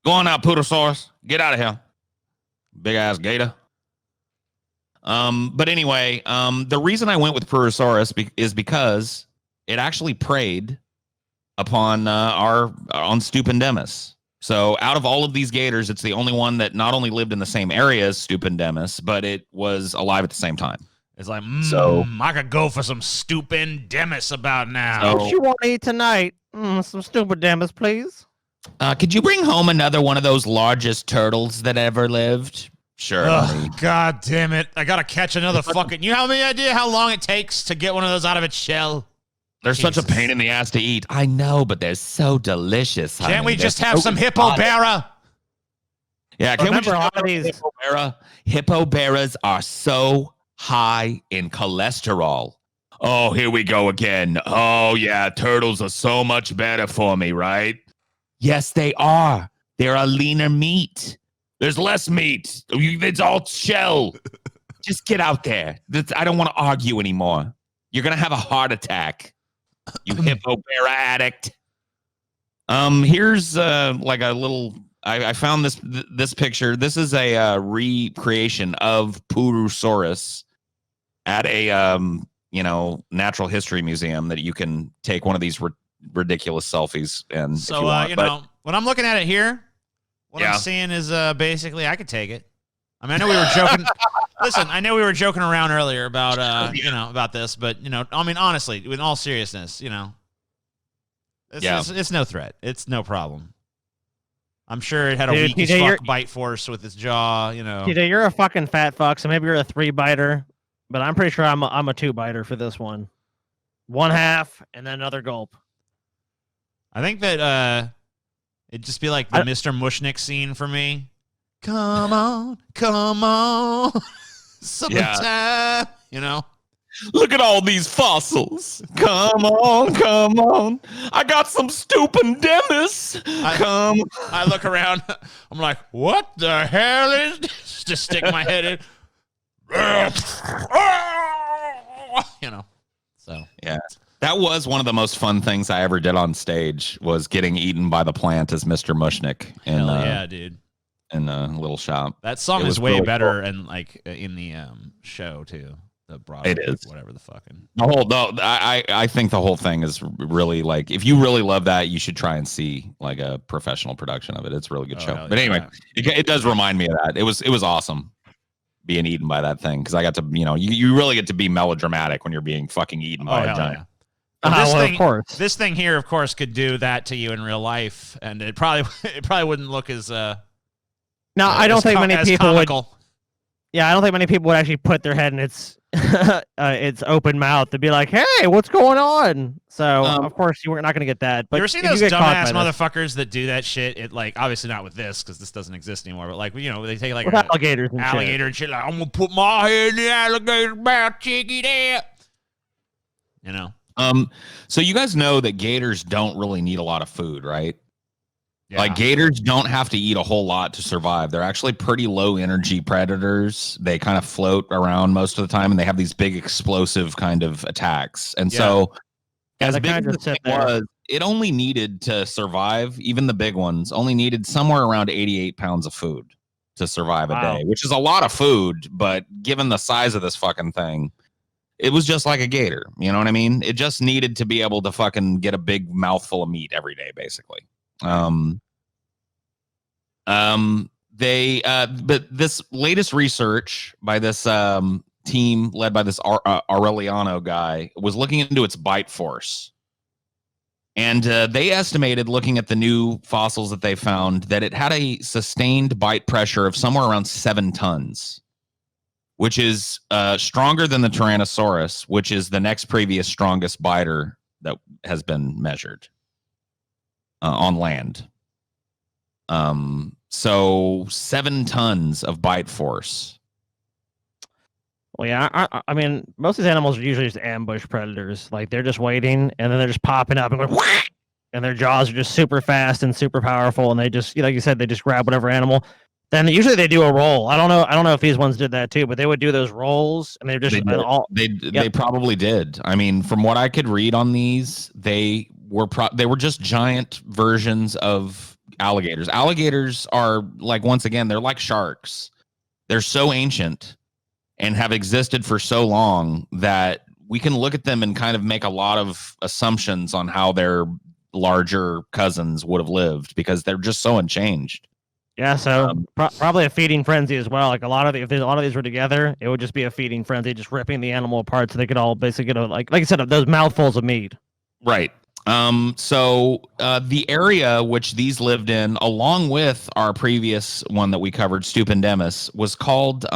Go on now, Purosaurus. Get out of here. Big ass gator. But anyway, the reason I went with Purosaurus is because it actually preyed upon on Stupendemys. So out of all of these gators, it's the only one that not only lived in the same area as Stupendemys, but it was alive at the same time. It's I could go for some Stupendemys about now. What you want to eat tonight? Some Stupendemys, please. Could you bring home another one of those largest turtles that ever lived? Sure. God damn it. I got to catch another fucking... You have any idea how long it takes to get one of those out of its shell? They're such a pain in the ass to eat. I know, but they're so delicious. Can't we just have some Hippobara? Yeah, can't we just have Hippobara? Hippobaras are so high in cholesterol. Oh, here we go again. Oh, yeah, turtles are so much better for me, right? Yes, they are. They're a leaner meat. There's less meat. It's all shell. Just get out there. I don't want to argue anymore. You're going to have a heart attack, you Hippobara addict. Here's like a little... I found this picture. This is a recreation of Purosaurus at a natural history museum that you can take one of these ridiculous selfies. And so when I'm looking at it here, what I'm seeing is basically I could take it. I mean, I know we were joking. Listen, I know we were joking around earlier about about this, but I mean, honestly, in all seriousness, it's no threat. It's no problem. I'm sure it had a weak as fuck bite force with its jaw. TJ, you're a fucking fat fuck, so maybe you're a 3-biter, but I'm pretty sure I'm a 2-biter for this one. 1/2 and then another gulp. I think that it'd just be like the Mr. Mushnick scene for me. Come on, come on. Summertime, you know. Look at all these fossils. Come on. I got some Stupendemys. I look around. I'm like, what the hell is this? Just stick my head in. You know. So yeah. That was one of the most fun things I ever did on stage, was getting eaten by the plant as Mr. Mushnick dude. In a little shop. That song is way really better cool. And like in the show too. The Broadway, it is whatever the fucking I think the whole thing is really, like, if you really love that, you should try and see like a professional production of it. It's a really good show. But anyway, it does remind me of that. It was awesome being eaten by that thing, because I got to, you really get to be melodramatic when you're being fucking eaten by a giant. Well, of course. This thing here, of course, could do that to you in real life, and it probably wouldn't look as no, I don't think many people comical. Would. Yeah, I don't think many people would actually put their head in its open mouth to be like, "Hey, what's going on?" So of course you were not going to get that. But you ever seen those dumbass motherfuckers that do that shit? It, like, obviously not with this, because this doesn't exist anymore. But like, they take like alligators and shit. Like, I'm gonna put my head in the alligator's mouth, check it out. You know. So you guys know that gators don't really need a lot of food, right? Yeah. Like, gators don't have to eat a whole lot to survive. They're actually pretty low energy predators. They kind of float around most of the time, and they have these big explosive kind of attacks. And so as big as the thing was, it only needed to survive, even the big ones, only needed somewhere around 88 pounds of food to survive a day, which is a lot of food. But given the size of this fucking thing, it was just like a gator. You know what I mean? It just needed to be able to fucking get a big mouthful of meat every day, basically. But this latest research by this team led by this Aureliano guy was looking into its bite force. And they estimated, looking at the new fossils that they found, that it had a sustained bite pressure of somewhere around 7 tons, which is stronger than the Tyrannosaurus, which is the next previous strongest biter that has been measured on land. So 7 tons of bite force. Well, yeah, I mean, most of these animals are usually just ambush predators. Like, they're just waiting, and then they're just popping up and going, whack! And their jaws are just super fast and super powerful, and they just, like you said, they just grab whatever animal. Then usually they do a roll. I don't know if these ones did that too, but they would do those rolls, and they're just they probably did. I mean, from what I could read on these, they were just giant versions of alligators. Alligators are, like, once again, they're like sharks. They're so ancient and have existed for so long that we can look at them and kind of make a lot of assumptions on how their larger cousins would have lived, because they're just so unchanged. Yeah, so probably a feeding frenzy as well. Like, if a lot of these were together, it would just be a feeding frenzy, just ripping the animal apart so they could all basically get like I said, those mouthfuls of meat. Right. So the area which these lived in, along with our previous one that we covered, Stupendemys, was called,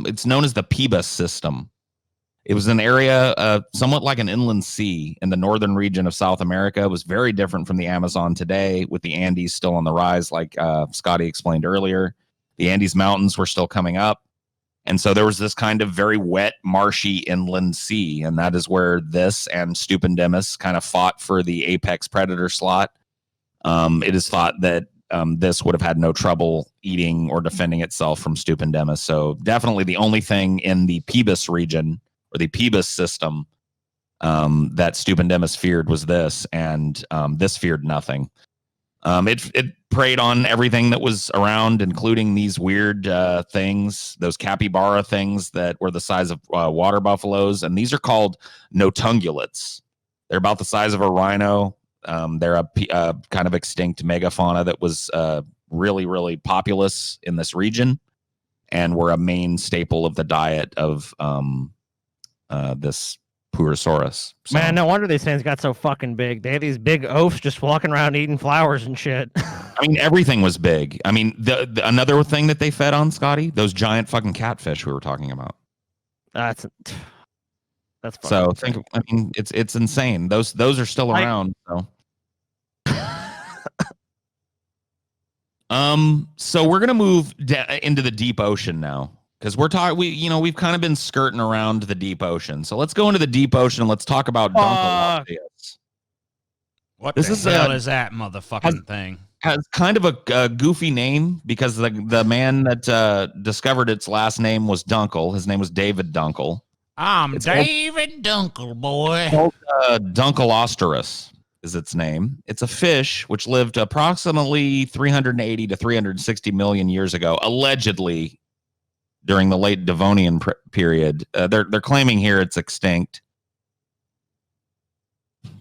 it's known as the Pebas system. It was an area somewhat like an inland sea in the northern region of South America. It was very different from the Amazon today, with the Andes still on the rise, like Scotty explained earlier. The Andes Mountains were still coming up. And so there was this kind of very wet, marshy inland sea, and that is where this and Stupendemys kind of fought for the apex predator slot. It is thought that this would have had no trouble eating or defending itself from Stupendemys. So definitely the only thing in the Pebas region, or the Pebas system, that Stupendemys feared was this, and this feared nothing. It preyed on everything that was around, including these weird things, those capybara things that were the size of water buffaloes, and these are called notungulates. They're about the size of a rhino. They're a kind of extinct megafauna that was really, really populous in this region, and were a main staple of the diet of this Purosaurus. So. Man, no wonder these things got so fucking big. They had these big oafs just walking around eating flowers and shit. I mean, everything was big. I mean, the another thing that they fed on, Scotty, those giant fucking catfish we were talking about. That's so think. I mean, it's insane. Those are still around. So. So we're gonna move into the deep ocean now, because we've kind of been skirting around the deep ocean. So let's go into the deep ocean and let's talk about Dunkleosteus. What this the hell is that motherfucking thing? Has kind of a goofy name because the man that discovered its last name was Dunkel. His name was David Dunkel. It's David Dunkel, boy. Called, Dunkleosteus is its name. It's a fish which lived approximately 380 to 360 million years ago, allegedly during the late Devonian period. They're claiming here it's extinct.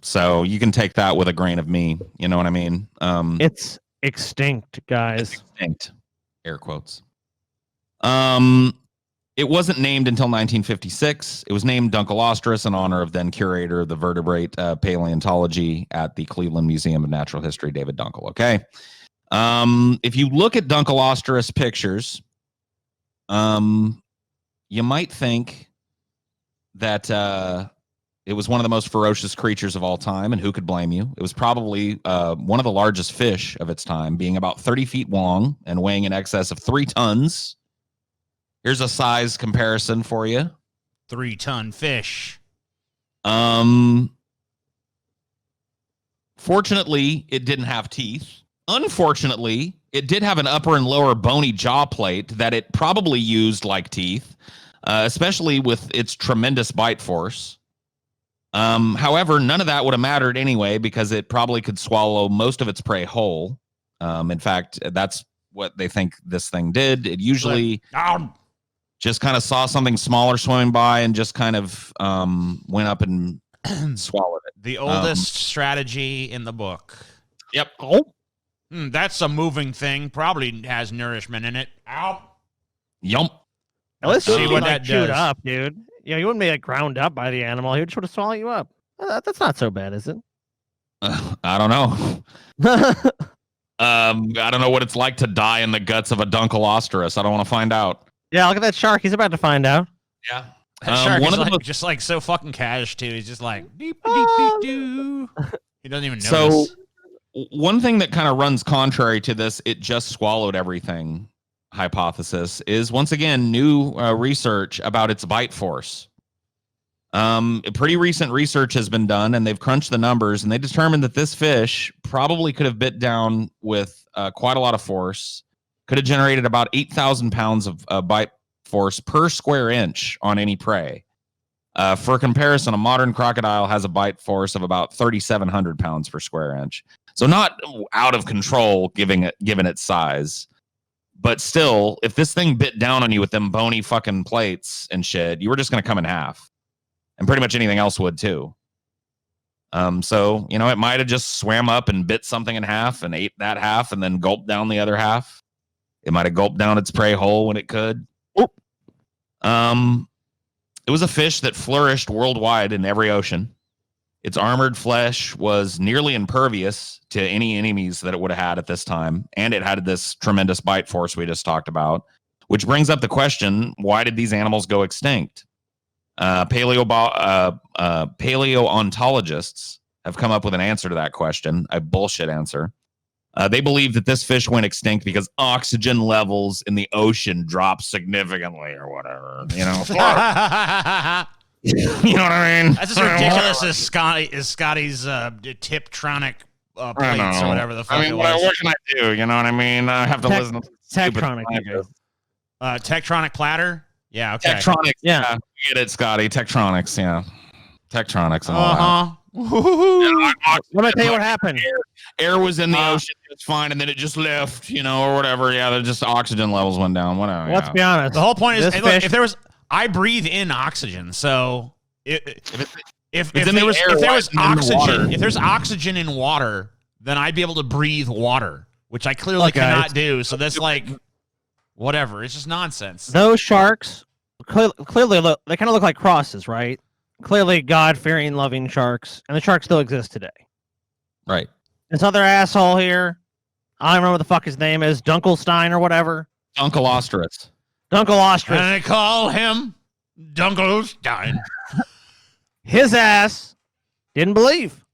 So you can take that with a grain of me. You know what I mean? It's extinct, guys. It's extinct. Air quotes. It wasn't named until 1956. It was named Dunkleosteus in honor of then curator of the vertebrate paleontology at the Cleveland Museum of Natural History, David Dunkel. Okay. If you look at Dunkleosteus pictures, you might think that it was one of the most ferocious creatures of all time, and who could blame you? It was probably one of the largest fish of its time, being about 30 feet long and weighing in excess of 3 tons. Here's a size comparison for you. 3-ton fish. Fortunately, it didn't have teeth. Unfortunately, it did have an upper and lower bony jaw plate that it probably used like teeth, especially with its tremendous bite force. However, none of that would have mattered anyway because it probably could swallow most of its prey whole. In fact, that's what they think this thing did. It usually just kind of saw something smaller swimming by and just kind of went up and swallowed it. The oldest strategy in the book. Yep. Oh, That's a moving thing. Probably has nourishment in it. Ow. Yump. let's see see what what that chewed does. up, dude. Yeah, you wouldn't be like ground up by the animal. He would sort of swallow you up. That's not so bad, is it? I don't know. I don't know what it's like to die in the guts of a Dunkleosteus. I don't want to find out. Yeah, look at that shark. He's about to find out. Yeah. That shark one is of the like, just like so fucking cash too. He's just like deep. He doesn't even notice. So one thing that kind of runs contrary to this, it just swallowed everything hypothesis is once again new research about its bite force. Pretty recent research has been done and they've crunched the numbers and they determined that this fish probably could have bit down with quite a lot of force, could have generated about 8,000 pounds of bite force per square inch on any prey. For comparison, a modern crocodile has a bite force of about 3,700 pounds per square inch. So not out of control given its size. But still, if this thing bit down on you with them bony fucking plates and shit, you were just going to come in half. And pretty much anything else would too. So, it might have just swam up and bit something in half and ate that half and then gulped down the other half. It might have gulped down its prey whole when it could. It was a fish that flourished worldwide in every ocean. Its armored flesh was nearly impervious to any enemies that it would have had at this time. And it had this tremendous bite force we just talked about, which brings up the question, why did these animals go extinct? Paleontologists have come up with an answer to that question, a bullshit answer. They believe that this fish went extinct because oxygen levels in the ocean dropped significantly or whatever, You know what I mean? That's as ridiculous as Scotty's Tiptronic plates or whatever the fuck it was. What can I do? You know what I mean? I have to listen to Tectronic. Tectronic platter? Yeah, okay. Tectronics. Yeah. Get it, Scotty. Tectronics, yeah. Tectronics and all that. Let me tell you what happened. Air was in the ocean just fine, and then it just left, or whatever. Yeah, they're just oxygen levels went down. Whatever. Let's be honest. The whole point is, This hey, look, fish- if there was, I breathe in oxygen, so if there was oxygen, if there's oxygen in water, then I'd be able to breathe water, which I clearly cannot do. So that's like, whatever. It's just nonsense. Those sharks clearly look. They kind of look like crosses, right? Clearly God-fearing, loving sharks, and the sharks still exist today. Right. This other asshole here, I don't remember what the fuck his name is, Dunkelstein or whatever. Dunkleosteus. Dunkleosteus. And I call him Dunkleosteus. His ass didn't believe.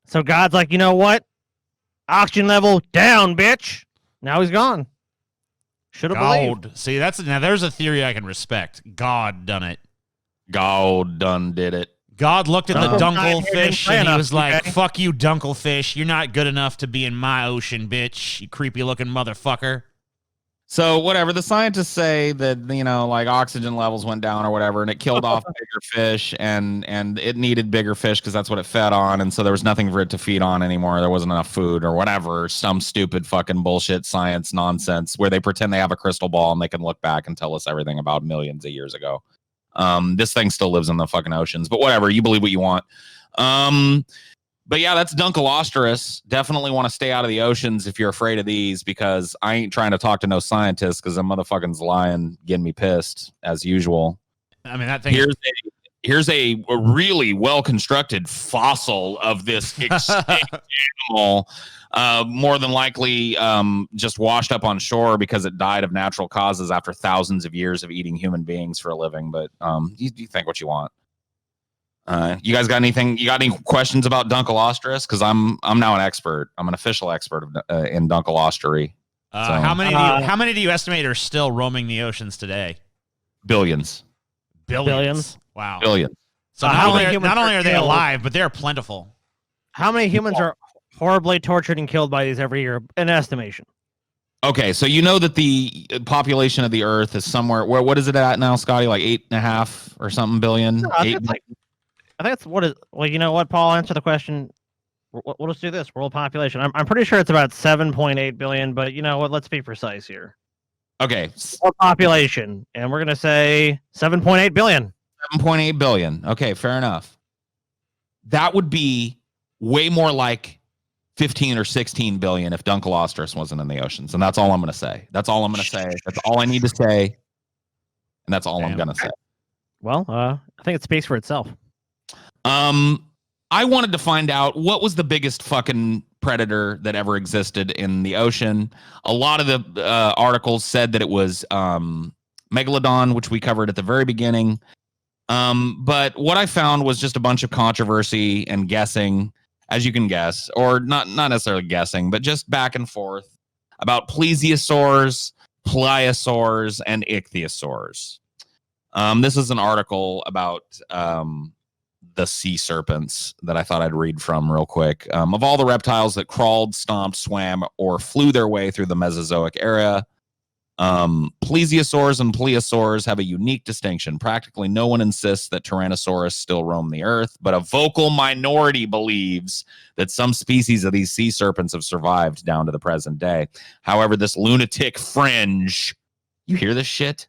So God's like, you know what? Oxygen level down, bitch. Now he's gone. Should have believed. God. See, now there's a theory I can respect. God done it. God done did it. God looked at the Not Dunklefish even and he enough, was like, okay? fuck you, Dunklefish. You're not good enough to be in my ocean, bitch. You creepy looking motherfucker. So whatever, the scientists say that, like oxygen levels went down or whatever, and it killed off bigger fish, and it needed bigger fish because that's what it fed on, and so there was nothing for it to feed on anymore. There wasn't enough food or whatever, some stupid fucking bullshit science nonsense where they pretend they have a crystal ball and they can look back and tell us everything about millions of years ago. This thing still lives in the fucking oceans, but whatever, you believe what you want. But yeah, that's Dunkleosteus. Definitely want to stay out of the oceans if you're afraid of these, because I ain't trying to talk to no scientists because them motherfuckers lying, getting me pissed as usual. I mean, that thing. Here's a really well constructed fossil of this extinct animal, more than likely just washed up on shore because it died of natural causes after thousands of years of eating human beings for a living. But you think what you want. You guys got anything? You got any questions about Dunkleosteus? Because I'm now an expert. I'm an official expert in Dunkleostery. How many do you estimate are still roaming the oceans today? Billions. Billions. Wow. Billions. So not only are they alive, but they're plentiful. How many humans are horribly tortured and killed by these every year? An estimation. Okay, so you know that the population of the Earth is somewhere. What is it at now, Scotty? Like 8.5 or something billion. No, I think it's what is. Well, you know what, Paul? Answer the question. We'll just do this. World population. I'm pretty sure it's about 7.8 billion, but you know what? Let's be precise here. Okay. World population, and we're gonna say 7.8 billion. 7.8 billion. Okay, fair enough. That would be way more like 15 or 16 billion if Dunkleosteus wasn't in the oceans, and that's all I'm gonna say. That's all I'm gonna say. That's all I need to say, and that's all I'm gonna say. Well, I think it speaks for itself. I wanted to find out what was the biggest fucking predator that ever existed in the ocean. A lot of the articles said that it was Megalodon, which we covered at the very beginning. But what I found was just a bunch of controversy and guessing, as you can guess, or not necessarily guessing, but just back and forth about plesiosaurs, pliosaurs, and ichthyosaurs. This is an article about the sea serpents that I thought I'd read from real quick. Of all the reptiles that crawled, stomped, swam, or flew their way through the Mesozoic era, plesiosaurs and pliosaurs have a unique distinction. Practically no one insists that Tyrannosaurus still roam the earth, but a vocal minority believes that some species of these sea serpents have survived down to the present day. However, this lunatic fringe, you hear this shit?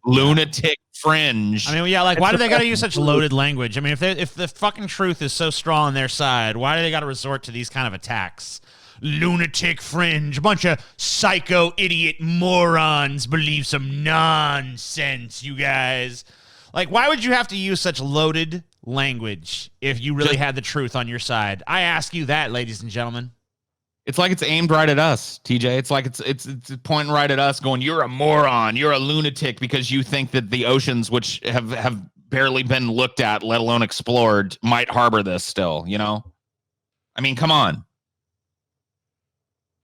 Lunatic fringe. I mean, yeah, like, why do they got to use such loaded language? I mean, if the fucking truth is so strong on their side, why do they got to resort to these kind of attacks? Lunatic fringe, a bunch of psycho idiot morons believe some nonsense, you guys. Like, why would you have to use such loaded language if you really had the truth on your side? I ask you that, ladies and gentlemen. It's like it's aimed right at us, TJ. It's like it's pointing right at us, going, "You're a moron. You're a lunatic because you think that the oceans, which have barely been looked at, let alone explored, might harbor this still." You know, I mean, come on.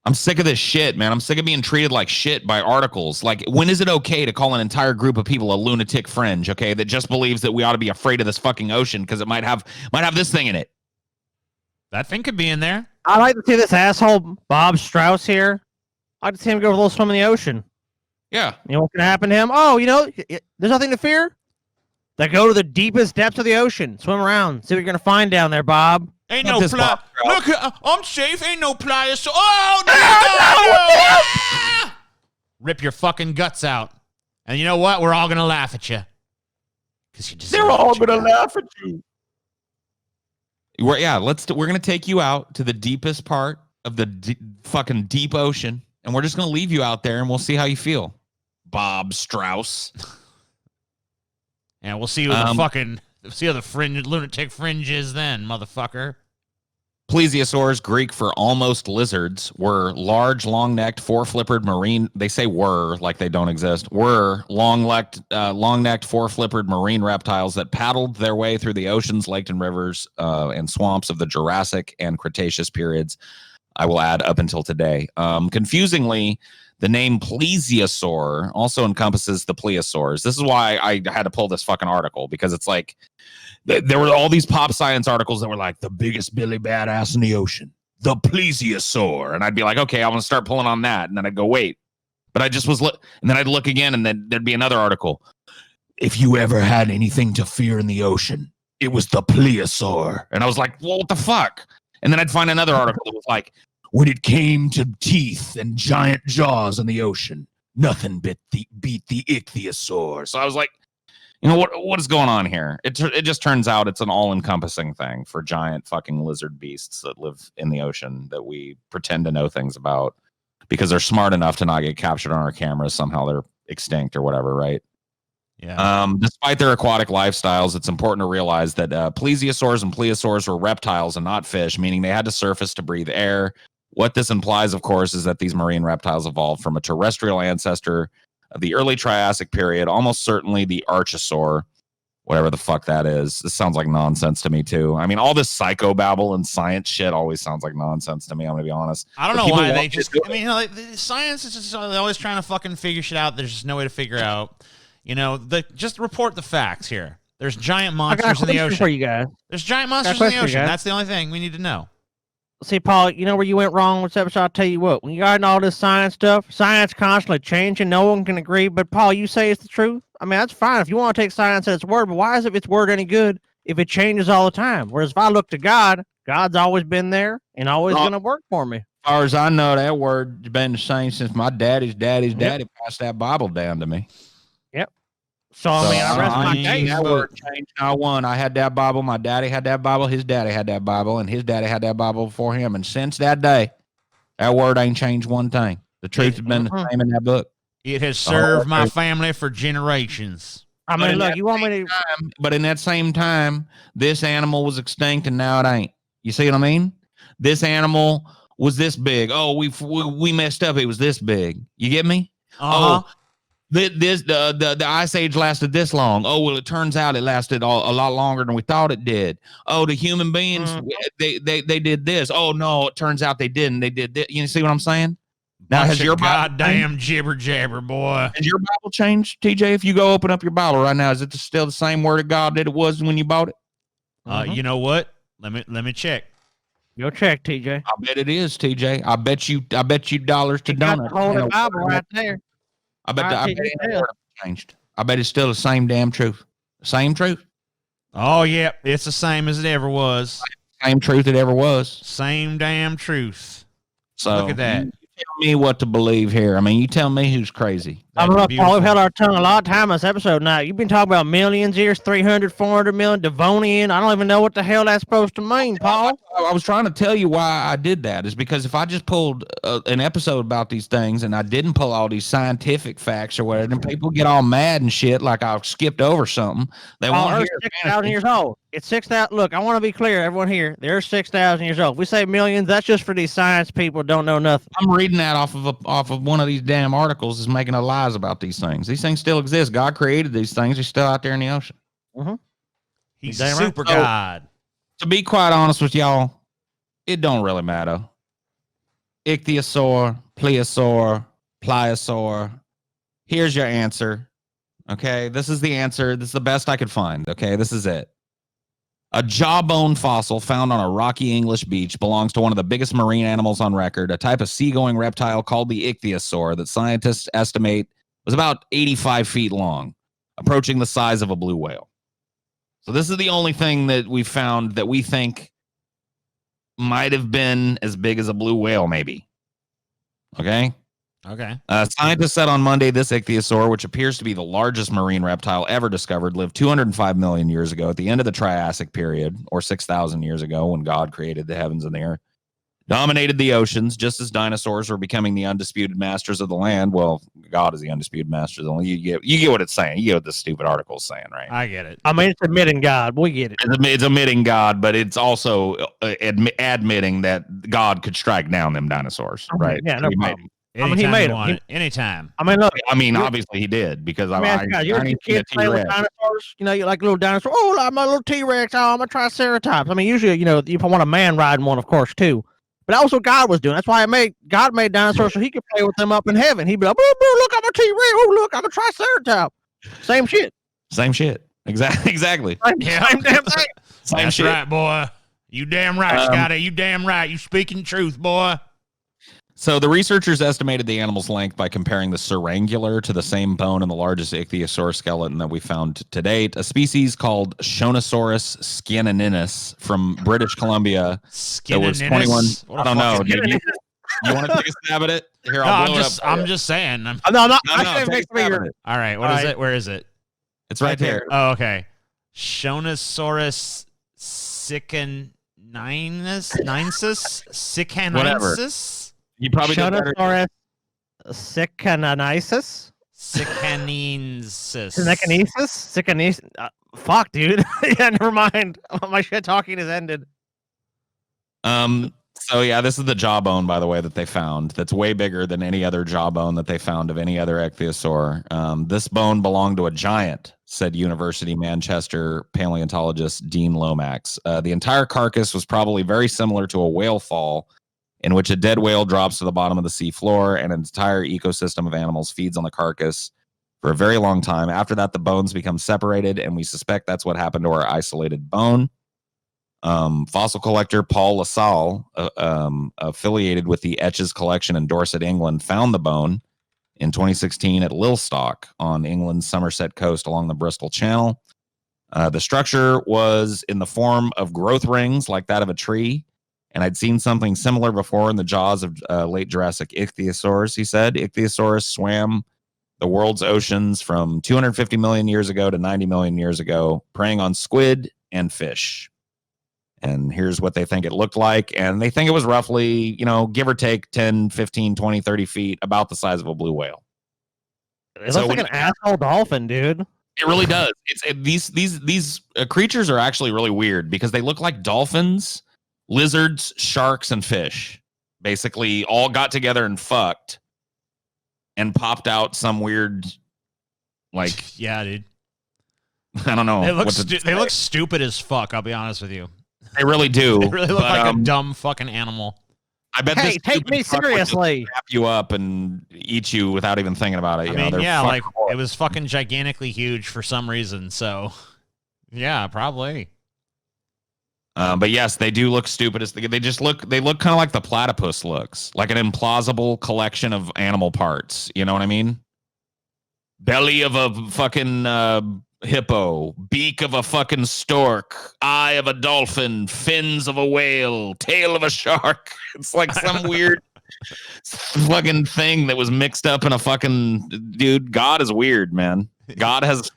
I'm sick of this shit, man. I'm sick of being treated like shit by articles. Like, when is it okay to call an entire group of people a lunatic fringe? Okay, that just believes that we ought to be afraid of this fucking ocean because it might have this thing in it. That thing could be in there. I'd like to see this asshole Bob Strauss here. I'd like to see him go for a little swim in the ocean. Yeah. You know what's gonna happen to him? Oh, you know, there's nothing to fear. They go to the deepest depths of the ocean, swim around, see what you're gonna find down there, Bob. Ain't no Bob Look, I'm safe. Ain't no pliers. Oh no! Rip your fucking guts out, and you know what? We're all gonna laugh at you because you deserve. They're all gonna laugh at you. We're gonna take you out to the deepest part of the fucking deep ocean, and we're just gonna leave you out there, and we'll see how you feel, Bob Strauss. And we'll see who the lunatic fringe is then, motherfucker. Plesiosaurs, Greek for almost lizards, were large, long-necked, four-flippered marine. They say were like they don't exist. Were long-necked, four-flippered marine reptiles that paddled their way through the oceans, lakes, and rivers and swamps of the Jurassic and Cretaceous periods. I will add up until today. Confusingly, The name plesiosaur also encompasses the plesiosaurs. This is why I had to pull this fucking article, because it's like there were all these pop science articles that were like the biggest Billy badass in the ocean, the plesiosaur, and I'd be like, okay, I want to start pulling on that, and then I'd go, wait, but I just was and then I'd look again, and then there'd be another article. If you ever had anything to fear in the ocean, it was the plesiosaur, and I was like, well, what the fuck? And then I'd find another article that was like, when it came to teeth and giant jaws in the ocean, nothing beat the ichthyosaur. So I was like, you know, what is going on here? It just turns out it's an all-encompassing thing for giant fucking lizard beasts that live in the ocean that we pretend to know things about because they're smart enough to not get captured on our cameras. Somehow they're extinct or whatever, right? Yeah. Despite their aquatic lifestyles, it's important to realize that plesiosaurs and plesiosaurs were reptiles and not fish, meaning they had to surface to breathe air. What this implies, of course, is that these marine reptiles evolved from a terrestrial ancestor of the early Triassic period, almost certainly the archosaur, whatever the fuck that is. This sounds like nonsense to me, too. I mean, all this psychobabble and science shit always sounds like nonsense to me, I'm going to be honest. I don't know why they just... I mean, you know, science is just always trying to fucking figure shit out. There's just no way to figure out. You know, just report the facts here. There's giant monsters in the ocean. For you guys. There's giant monsters in the ocean. That's the only thing we need to know. See, Paul, you know where you went wrong with this episode? I'll tell you what. When you got in all this science stuff, science constantly changing. No one can agree. But, Paul, you say it's the truth. I mean, that's fine if you want to take science at its word. But why is its word any good if it changes all the time? Whereas if I look to God, God's always been there and always going to work for me. As far as I know, that word's been the same since my daddy passed that Bible down to me. So, I mean, I rest my case. That word changed not one. I had that Bible. My daddy had that Bible. His daddy had that Bible. And his daddy had that Bible before him. And since that day, that word ain't changed one thing. The truth has been the same in that book. It has served my family for generations. I mean, look, you want me to... But in that same time, this animal was extinct and now it ain't. You see what I mean? This animal was this big. Oh, we messed up. It was this big. You get me? Uh-huh. Oh, the ice age lasted this long. Oh, well, it turns out it lasted a lot longer than we thought it did. Oh, the human beings, they did this. Oh, no, it turns out they didn't. They did this. You see what I'm saying? Now, has your goddamn jibber jabber, boy. Has your Bible changed, TJ? If you go open up your Bible right now, is it still the same word of God that it was when you bought it? You know what? Let me check. Go check, TJ. I bet it is, TJ. I bet you dollars to donuts. Hold the Bible right there. I bet it changed. I bet it's still the same damn truth. Same truth. Oh, yeah. It's the same as it ever was. Same truth it ever was. Same damn truth. So look at that. You tell me what to believe here. I mean, you tell me who's crazy. I mean, look, Paul, we've held our tongue a lot of time on this episode now. You've been talking about millions years, 300, 400 million, Devonian. I don't even know what the hell that's supposed to mean, Paul. I was trying to tell you why I did that is because if I just pulled an episode about these things and I didn't pull all these scientific facts or whatever, then people get all mad and shit like I skipped over something. They want to hear 6,000 years old. It's 6,000. Look, I want to be clear, everyone here. They're 6,000 years old. If we say millions, that's just for these science people who don't know nothing. I'm reading that off of one of these damn articles is making up lies about these things. These things still exist. God created these things. They're still out there in the ocean. He's a super God. To be quite honest with y'all, it don't really matter. Ichthyosaur, plesiosaur, pliosaur. Here's your answer. Okay, this is the answer. This is the best I could find. Okay, this is it. A jawbone fossil found on a rocky English beach belongs to one of the biggest marine animals on record, a type of seagoing reptile called the ichthyosaur that scientists estimate was about 85 feet long, approaching the size of a blue whale. So this is the only thing that we found that we think might have been as big as a blue whale, maybe. Okay? Okay. Scientists said on Monday this ichthyosaur, which appears to be the largest marine reptile ever discovered, lived 205 million years ago at the end of the Triassic period, or 6,000 years ago when God created the heavens and the earth. Dominated the oceans, just as dinosaurs were becoming the undisputed masters of the land. Well, God is the undisputed master of the land. You get what it's saying. You get what this stupid article is saying, right? I get it. I mean, it's admitting God. We get it. It's admitting God, but it's also admitting that God could strike down them dinosaurs, right? Yeah, no problem. Anytime he made them. Anytime. I mean, look. I mean, obviously he did because you kids play with dinosaurs. You know, you like little dinosaurs. Oh, like my little T-Rex. Oh, I'm a Triceratops. I mean, usually, you know, you want a man riding one, of course, too. But But that was what God was doing. That's why God made dinosaurs so he could play with them up in heaven. He'd be like, "Oh, look, I'm a T-Rex. Oh, look, I'm a Triceratops." Same shit. Same shit. Exactly. Same damn thing. Same That's shit. right, boy. You damn right, Scotty. You damn right. You speaking truth, boy. So the researchers estimated the animal's length by comparing the syrangular to the same bone in the largest ichthyosaur skeleton that we found to date, a species called Shonosaurus skinninus from British Columbia. That was 21. I don't know. Dude, you want to take a stab at it? Here, I'll blow it up. I'm just saying. No, take a stab at it. All right. What is it? Where is it? It's right there. Oh, okay. Shonosaurus siccanensis? You probably did better. Shonosaurus siccanensis? Siccanesis? Fuck, dude. Yeah, never mind. My shit talking is ended. So yeah, this is the jawbone, by the way, that they found. That's way bigger than any other jawbone that they found of any other ichthyosaur. This bone belonged to a giant, said University Manchester paleontologist Dean Lomax. The entire carcass was probably very similar to a whale fall, in which a dead whale drops to the bottom of the sea floor and an entire ecosystem of animals feeds on the carcass for a very long time. After that, the bones become separated, and we suspect that's what happened to our isolated bone. Fossil collector Paul LaSalle, affiliated with the Etches collection in Dorset, England, found the bone in 2016 at Lilstock on England's Somerset coast along the Bristol Channel. The structure was in the form of growth rings like that of a tree, and I'd seen something similar before in the jaws of late Jurassic ichthyosaurs, he said. Ichthyosaurs swam the world's oceans from 250 million years ago to 90 million years ago, preying on squid and fish. And here's what they think it looked like. And they think it was roughly, give or take 10, 15, 20, 30 feet, about the size of a blue whale. It looks like an asshole dolphin, dude. It really does. These creatures are actually really weird because they look like dolphins, lizards, sharks, and fish. Basically all got together and fucked and popped out some weird, like... Yeah, dude. I don't know. They look stupid as fuck, I'll be honest with you. They really do. They really look like a dumb fucking animal. I bet hey, take me seriously. Wrap you up and eat you without even thinking about it. It was fucking gigantically huge for some reason. So, yeah, probably. But yes, they do look stupid. They look kind of like the platypus looks, like an implausible collection of animal parts. You know what I mean? Belly of a fucking hippo, beak of a fucking stork, eye of a dolphin, fins of a whale, tail of a shark. It's like some weird fucking thing that was mixed up in a fucking dude. God is weird, man. God is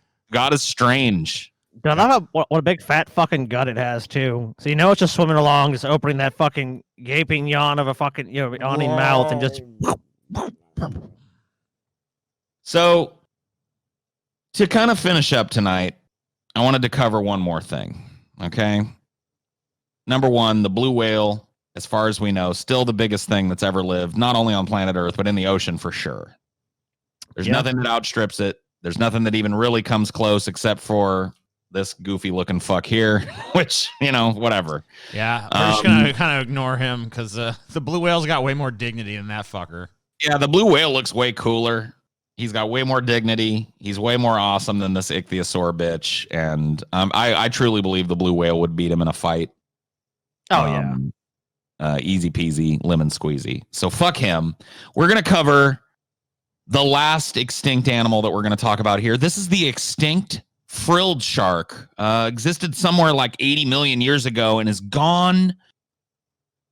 strange. Dude, I love what a big fat fucking gut it has too. So it's just swimming along, just opening that fucking gaping yawn of a fucking yawning mouth and just. So, to kind of finish up tonight, I wanted to cover one more thing. Okay. Number one, the blue whale, as far as we know, still the biggest thing that's ever lived, not only on planet Earth, but in the ocean for sure. There's nothing that outstrips it. There's nothing that even really comes close except for this goofy looking fuck here, which, whatever. Yeah. We're just going to kind of ignore him because the blue whale's got way more dignity than that fucker. Yeah. The blue whale looks way cooler. He's got way more dignity. He's way more awesome than this ichthyosaur bitch. And I truly believe the blue whale would beat him in a fight. Oh, yeah. Easy peasy, lemon squeezy. So fuck him. We're going to cover the last extinct animal that we're going to talk about here. This is the extinct frilled shark. Existed somewhere like 80 million years ago and is gone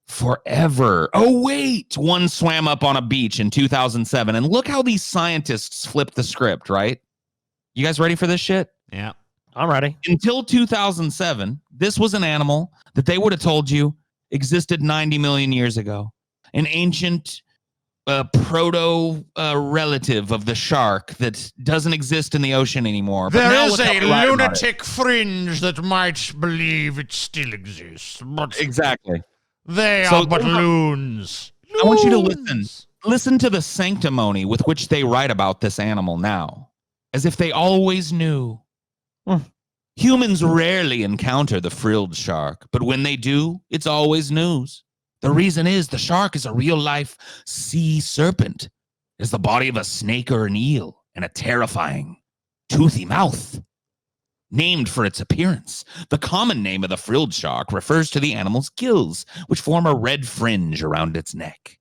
forever. Oh, wait. One swam up on a beach in 2007. And look how these scientists flipped the script, right? You guys ready for this shit? Yeah. I'm ready. Until 2007, this was an animal that they would have told you existed 90 million years ago. An ancient proto-relative of the shark that doesn't exist in the ocean anymore. But there is a lunatic fringe that might believe it still exists. But exactly. They are but loons. I want you to listen. Listen to the sanctimony with which they write about this animal now, as if they always knew. Humans rarely encounter the frilled shark, but when they do, it's always news. The reason is the shark is a real-life sea serpent. It has the body of a snake or an eel and a terrifying, toothy mouth. Named for its appearance, the common name of the frilled shark refers to the animal's gills, which form a red fringe around its neck.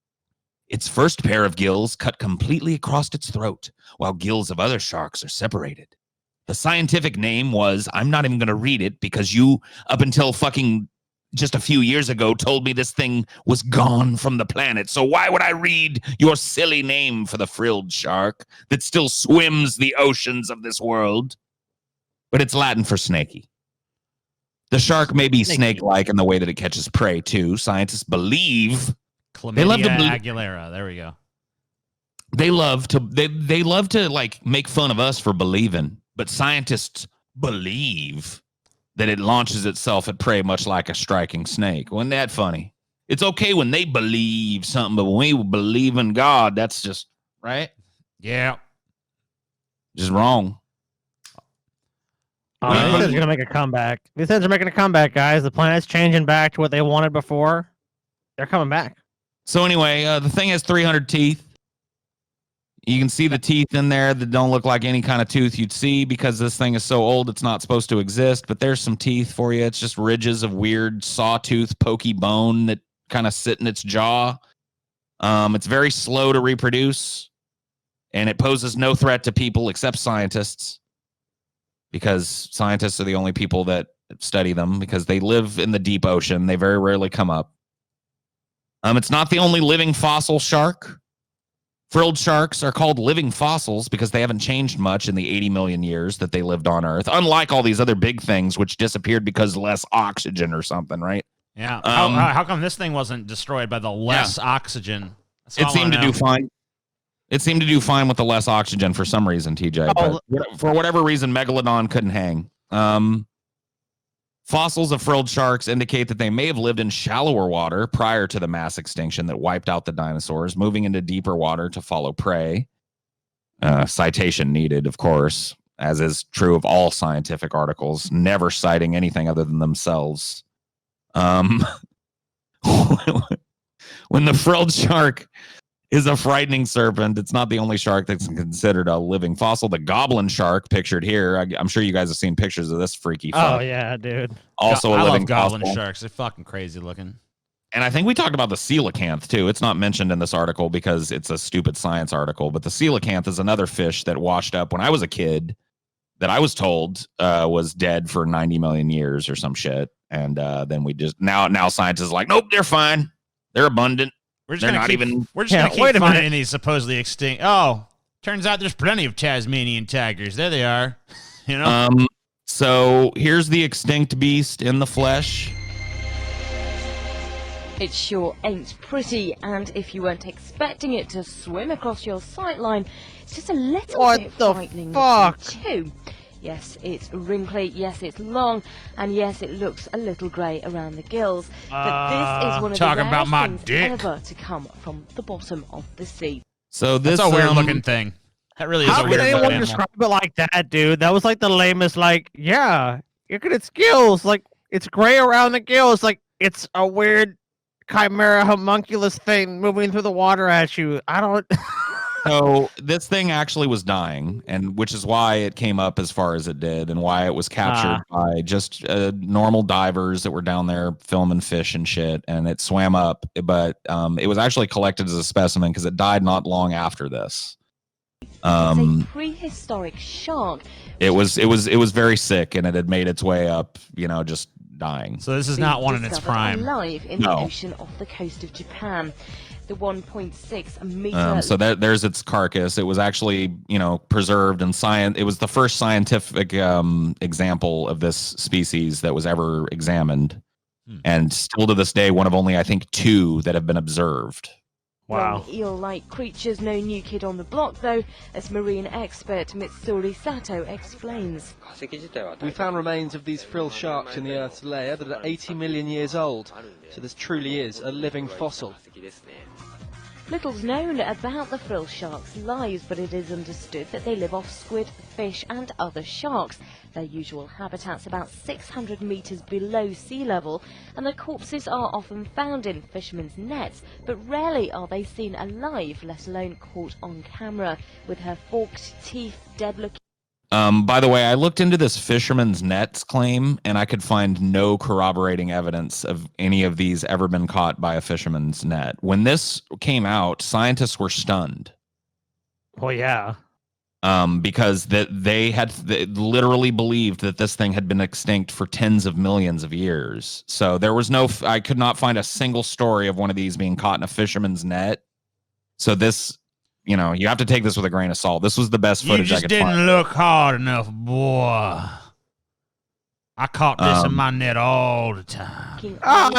Its first pair of gills cut completely across its throat, while gills of other sharks are separated. The scientific name was, I'm not even going to read it because you, up until fucking just a few years ago, told me this thing was gone from the planet. So why would I read your silly name for the frilled shark that still swims the oceans of this world? But it's Latin for snaky. The shark may be snake-like in the way that it catches prey, too. Scientists believe... Chlamydia Aguilera. There we go. They love to like make fun of us for believing, but scientists believe that it launches itself at prey much like a striking snake. Wasn't that funny? It's okay when they believe something, but when we believe in God, that's just right. Yeah. Just wrong. This is gonna make a comeback. These things are making a comeback, guys. The planet's changing back to what they wanted before. They're coming back. So anyway, the thing has 300 teeth. You can see the teeth in there that don't look like any kind of tooth you'd see because this thing is so old it's not supposed to exist, but there's some teeth for you. It's just ridges of weird sawtooth, pokey bone that kind of sit in its jaw. It's very slow to reproduce, and it poses no threat to people except scientists, because scientists are the only people that study them because they live in the deep ocean. They very rarely come up. It's not the only living fossil shark. Frilled sharks are called living fossils because they haven't changed much in the 80 million years that they lived on Earth, unlike all these other big things which disappeared because less oxygen or something, right? Yeah. How come this thing wasn't destroyed by the less oxygen? It seemed to do fine. It seemed to do fine with the less oxygen for some reason, TJ. But for whatever reason, Megalodon couldn't hang. Fossils of frilled sharks indicate that they may have lived in shallower water prior to the mass extinction that wiped out the dinosaurs, moving into deeper water to follow prey. Citation needed, of course, as is true of all scientific articles, never citing anything other than themselves. When the frilled shark is a frightening serpent, it's not the only shark that's considered a living fossil. The goblin shark, pictured here, I'm sure you guys have seen pictures of this freaky fuck. Oh, yeah, dude. Also I a living love goblin fossil. sharks. They're fucking crazy looking. And I think we talked about the coelacanth, too. It's not mentioned in this article because it's a stupid science article, but the coelacanth is another fish that washed up when I was a kid that I was told was dead for 90 million years or some shit. And then we just, now scientists are like, nope, they're fine. They're abundant. We're just gonna keep finding these supposedly extinct. Oh, turns out there's plenty of Tasmanian tigers. There they are. You know. So here's the extinct beast in the flesh. It sure ain't pretty, and if you weren't expecting it to swim across your sightline, it's just a little bit frightening too. Yes, it's wrinkly, yes, it's long, and yes, it looks a little grey around the gills. But this is one of the rarest things ever to come from the bottom of the sea. So this That's a weird looking thing. That really is a weird looking animal. How could anyone describe it like that, dude? That was like the lamest, like, yeah, look at its gills. Like, it's grey around the gills. Like, it's a weird chimera homunculus thing moving through the water at you. I don't... So this thing actually was dying, and which is why it came up as far as it did, and why it was captured by just normal divers that were down there filming fish and shit, and it swam up. But it was actually collected as a specimen because it died not long after this. It's a prehistoric shark. It was very sick, and it had made its way up, just dying. So this is not one in its prime. Alive in the ocean off the coast of Japan. The 1.6 meter. So there's its carcass. It was actually, preserved in science. It was the first scientific example of this species that was ever examined, and still to this day, one of only I think 2 that have been observed. Wow. Eel-like creatures, no new kid on the block though, as marine expert Mitsuri Sato explains. We found remains of these frilled sharks in the Earth's layer that are 80 million years old, so this truly is a living fossil. Little's known about the frill sharks' lives, but it is understood that they live off squid, fish and other sharks. Their usual habitat's about 600 metres below sea level, and their corpses are often found in fishermen's nets, but rarely are they seen alive, let alone caught on camera, with her forked teeth, dead-looking. By the way, I looked into this fisherman's nets claim, and I could find no corroborating evidence of any of these ever been caught by a fisherman's net. When this came out, scientists were stunned. Well, yeah. Because they literally believed that this thing had been extinct for tens of millions of years. So there was I could not find a single story of one of these being caught in a fisherman's net. So this, you have to take this with a grain of salt. This was the best footage I could find. You just didn't look hard enough, boy. I caught this in my net all the time.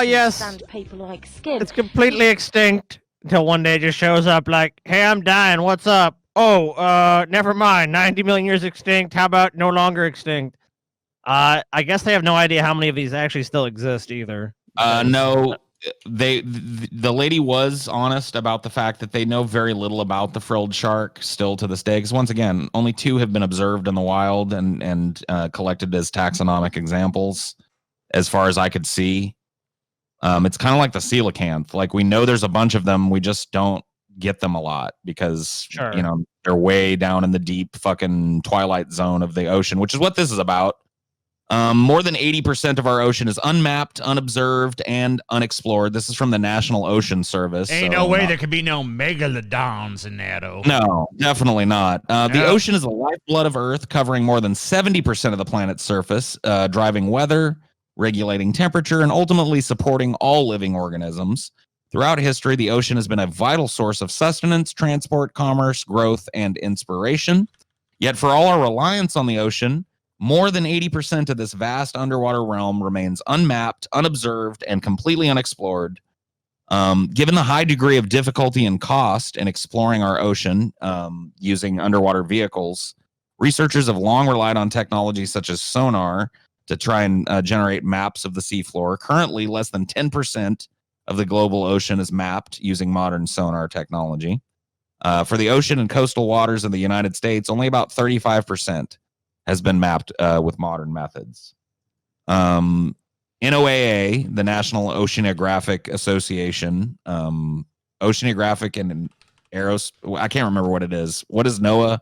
Yes. Sandpaper-like skin. It's completely extinct until one day it just shows up like, hey, I'm dying. What's up? Oh, never mind. 90 million years extinct. How about no longer extinct? I guess they have no idea how many of these actually still exist either. No, the lady was honest about the fact that they know very little about the frilled shark still to this day. Because once again, only 2 have been observed in the wild and collected as taxonomic examples, as far as I could see. It's kind of like the coelacanth. Like, we know there's a bunch of them, we just don't get them a lot because they're way down in the deep fucking twilight zone of the ocean, which is what this is about. More than 80% of our ocean is unmapped, unobserved, and unexplored. This is from the National Ocean Service. Ain't no way there could be no megalodons in there, though. No, definitely not. The ocean is the lifeblood of Earth, covering more than 70% of the planet's surface, driving weather, regulating temperature, and ultimately supporting all living organisms. Throughout history, the ocean has been a vital source of sustenance, transport, commerce, growth, and inspiration. Yet for all our reliance on the ocean, more than 80% of this vast underwater realm remains unmapped, unobserved, and completely unexplored. Given the high degree of difficulty and cost in exploring our ocean using underwater vehicles, researchers have long relied on technology such as sonar to try and generate maps of the seafloor. Currently, less than 10% of the global ocean is mapped using modern sonar technology. For the ocean and coastal waters of the United States, only about 35% has been mapped with modern methods. NOAA, the National Oceanographic Association, Oceanographic and I can't remember what it is. What is NOAA?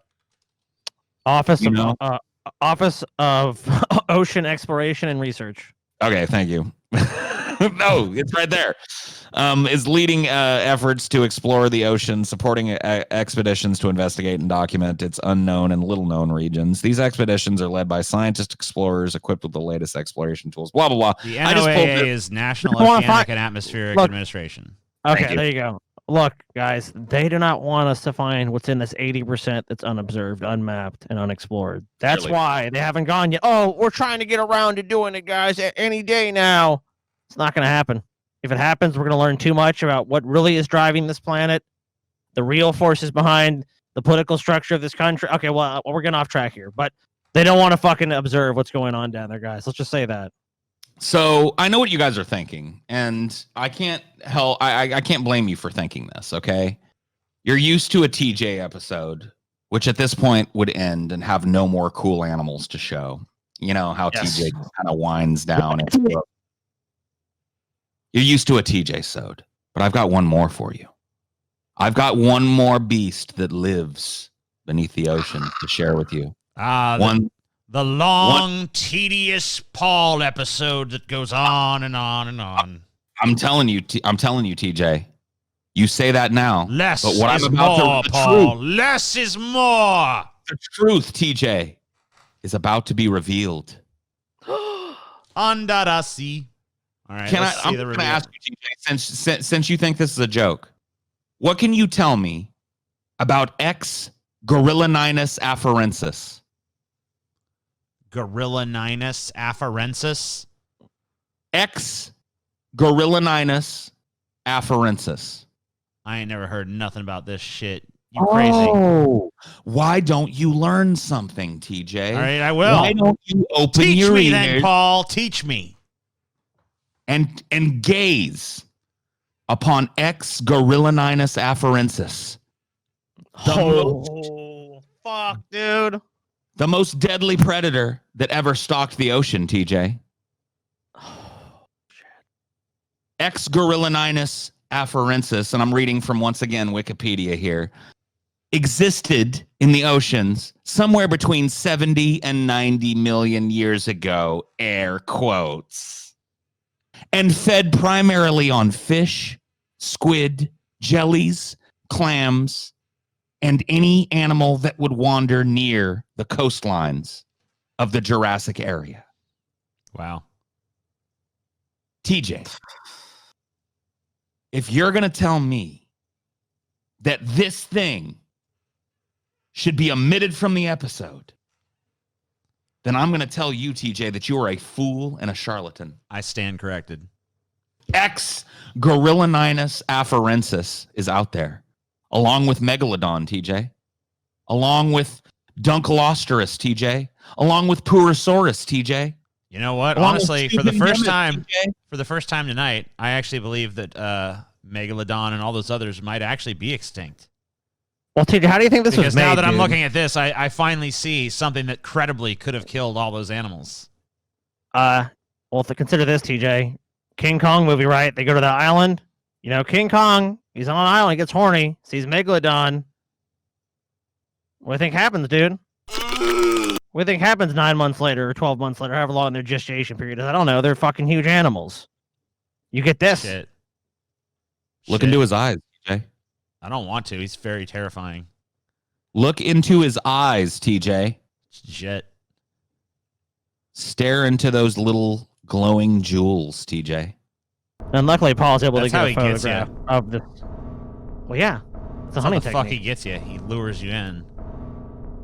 Office of Ocean Exploration and Research. Okay, thank you. No, it's right there. Is leading efforts to explore the ocean, supporting expeditions to investigate and document its unknown and little-known regions. These expeditions are led by scientist explorers equipped with the latest exploration tools. Blah, blah, blah. The NOAA is National Oceanic and Atmospheric Administration. Okay, there you go. Look, guys, they do not want us to find what's in this 80% that's unobserved, unmapped, and unexplored. That's why they haven't gone yet. Oh, we're trying to get around to doing it, guys, any day now. It's not going to happen. If it happens, we're going to learn too much about what really is driving this planet, the real forces behind the political structure of this country. Okay, well, we're getting off track here, but they don't want to fucking observe what's going on down there, guys. Let's just say that. So I know what you guys are thinking, and I can't blame you for thinking this, okay? You're used to a TJ episode, which at this point would end and have no more cool animals to show. You know how TJ kind of winds down. You're used to a TJ-sode, but I've got one more for you. I've got one more beast that lives beneath the ocean to share with you. The long, tedious Paul episode that goes on and on and on. I'm telling you, TJ. You say that now. Less but what is I'm about more, to, Paul. truth, less is more. The truth, TJ, is about to be revealed. Under the sea. All right, I'm going to ask you, TJ, since you think this is a joke, what can you tell me about X Gorillinus afarensis? Gorillinus afarensis? X Gorillinus afarensis. I ain't never heard nothing about this shit. You crazy. Why don't you learn something, TJ? All right, I will. Why don't you open Teach your me ears then, Paul. Teach me. and gaze upon X. Gorillaninus afarensis. Fuck, dude. The most deadly predator that ever stalked the ocean, TJ. X. Gorillaninus afarensis, and I'm reading from, once again, Wikipedia here, existed in the oceans somewhere between 70 and 90 million years ago, air quotes, and fed primarily on fish, squid, jellies, clams, and any animal that would wander near the coastlines of the Jurassic area. Wow. TJ, if you're going to tell me that this thing should be omitted from the episode, then I'm going to tell you, TJ, that you are a fool and a charlatan. I stand corrected. X. Gorillaninus afarensis is out there, along with Megalodon, TJ, along with Dunkleosteus, TJ, along with Purosaurus, TJ. You know what? Along Honestly, with for the first Stupendemys, time tonight, I actually believe that Megalodon and all those others might actually be extinct. Well, TJ, how do you think this was Because made, now that I'm dude? looking at this, I finally see something that credibly could have killed all those animals. Well, consider this, TJ. King Kong movie, right? They go to the island. You know, King Kong, he's on an island, gets horny, sees Megalodon. What do you think happens, dude? What do you think happens 9 months later or 12 months later, however long their gestation period is? I don't know. They're fucking huge animals. You get this. Shit. Look into his eyes, TJ. I don't want to. He's very terrifying. Look into his eyes, TJ. Shit. Stare into those little glowing jewels, TJ. And luckily, Paul's able That's to how get a he gets photograph of this. Well, yeah. It's a That's how hunting the fuck he technique. gets you. He lures you in.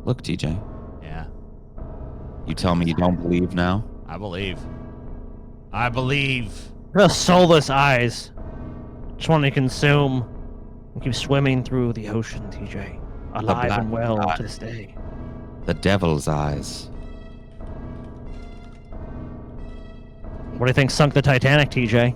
Look, TJ. Yeah. You tell me you don't believe now? I believe. I believe. The soulless eyes. Just want to consume and keep swimming through the ocean, TJ. Alive black and well eye. to this day. The devil's eyes. What do you think sunk the Titanic, TJ?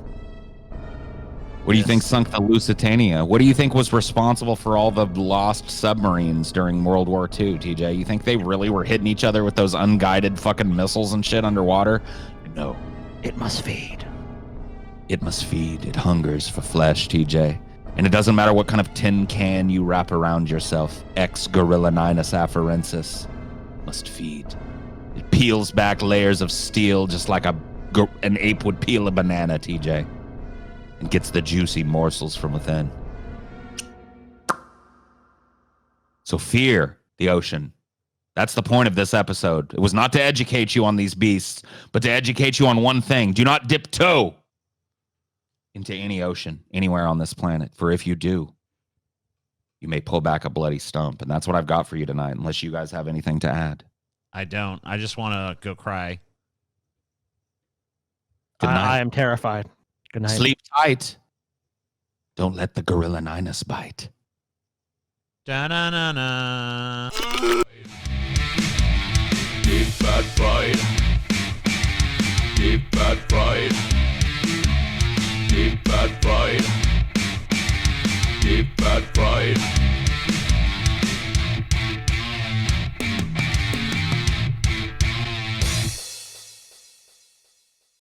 What do you think sunk the Lusitania? What do you think was responsible for all the lost submarines during World War II, TJ? You think they really were hitting each other with those unguided fucking missiles and shit underwater? No. It must feed. It must feed. It hungers for flesh, TJ. And it doesn't matter what kind of tin can you wrap around yourself. X. Gorillaninus afarensis must feed. It peels back layers of steel just like an ape would peel a banana, TJ. And gets the juicy morsels from within. So fear the ocean. That's the point of this episode. It was not to educate you on these beasts, but to educate you on one thing. Do not dip toe into any ocean anywhere on this planet. For if you do, you may pull back a bloody stump. And that's what I've got for you tonight, unless you guys have anything to add. I don't. I just want to go cry. Good night. I am terrified. Good night. Sleep tight. Don't let the Gorillaninus bite. Da-na-na-na. Deep fat fried. Deep fat fried. Deep fat fried. Deep fat fried.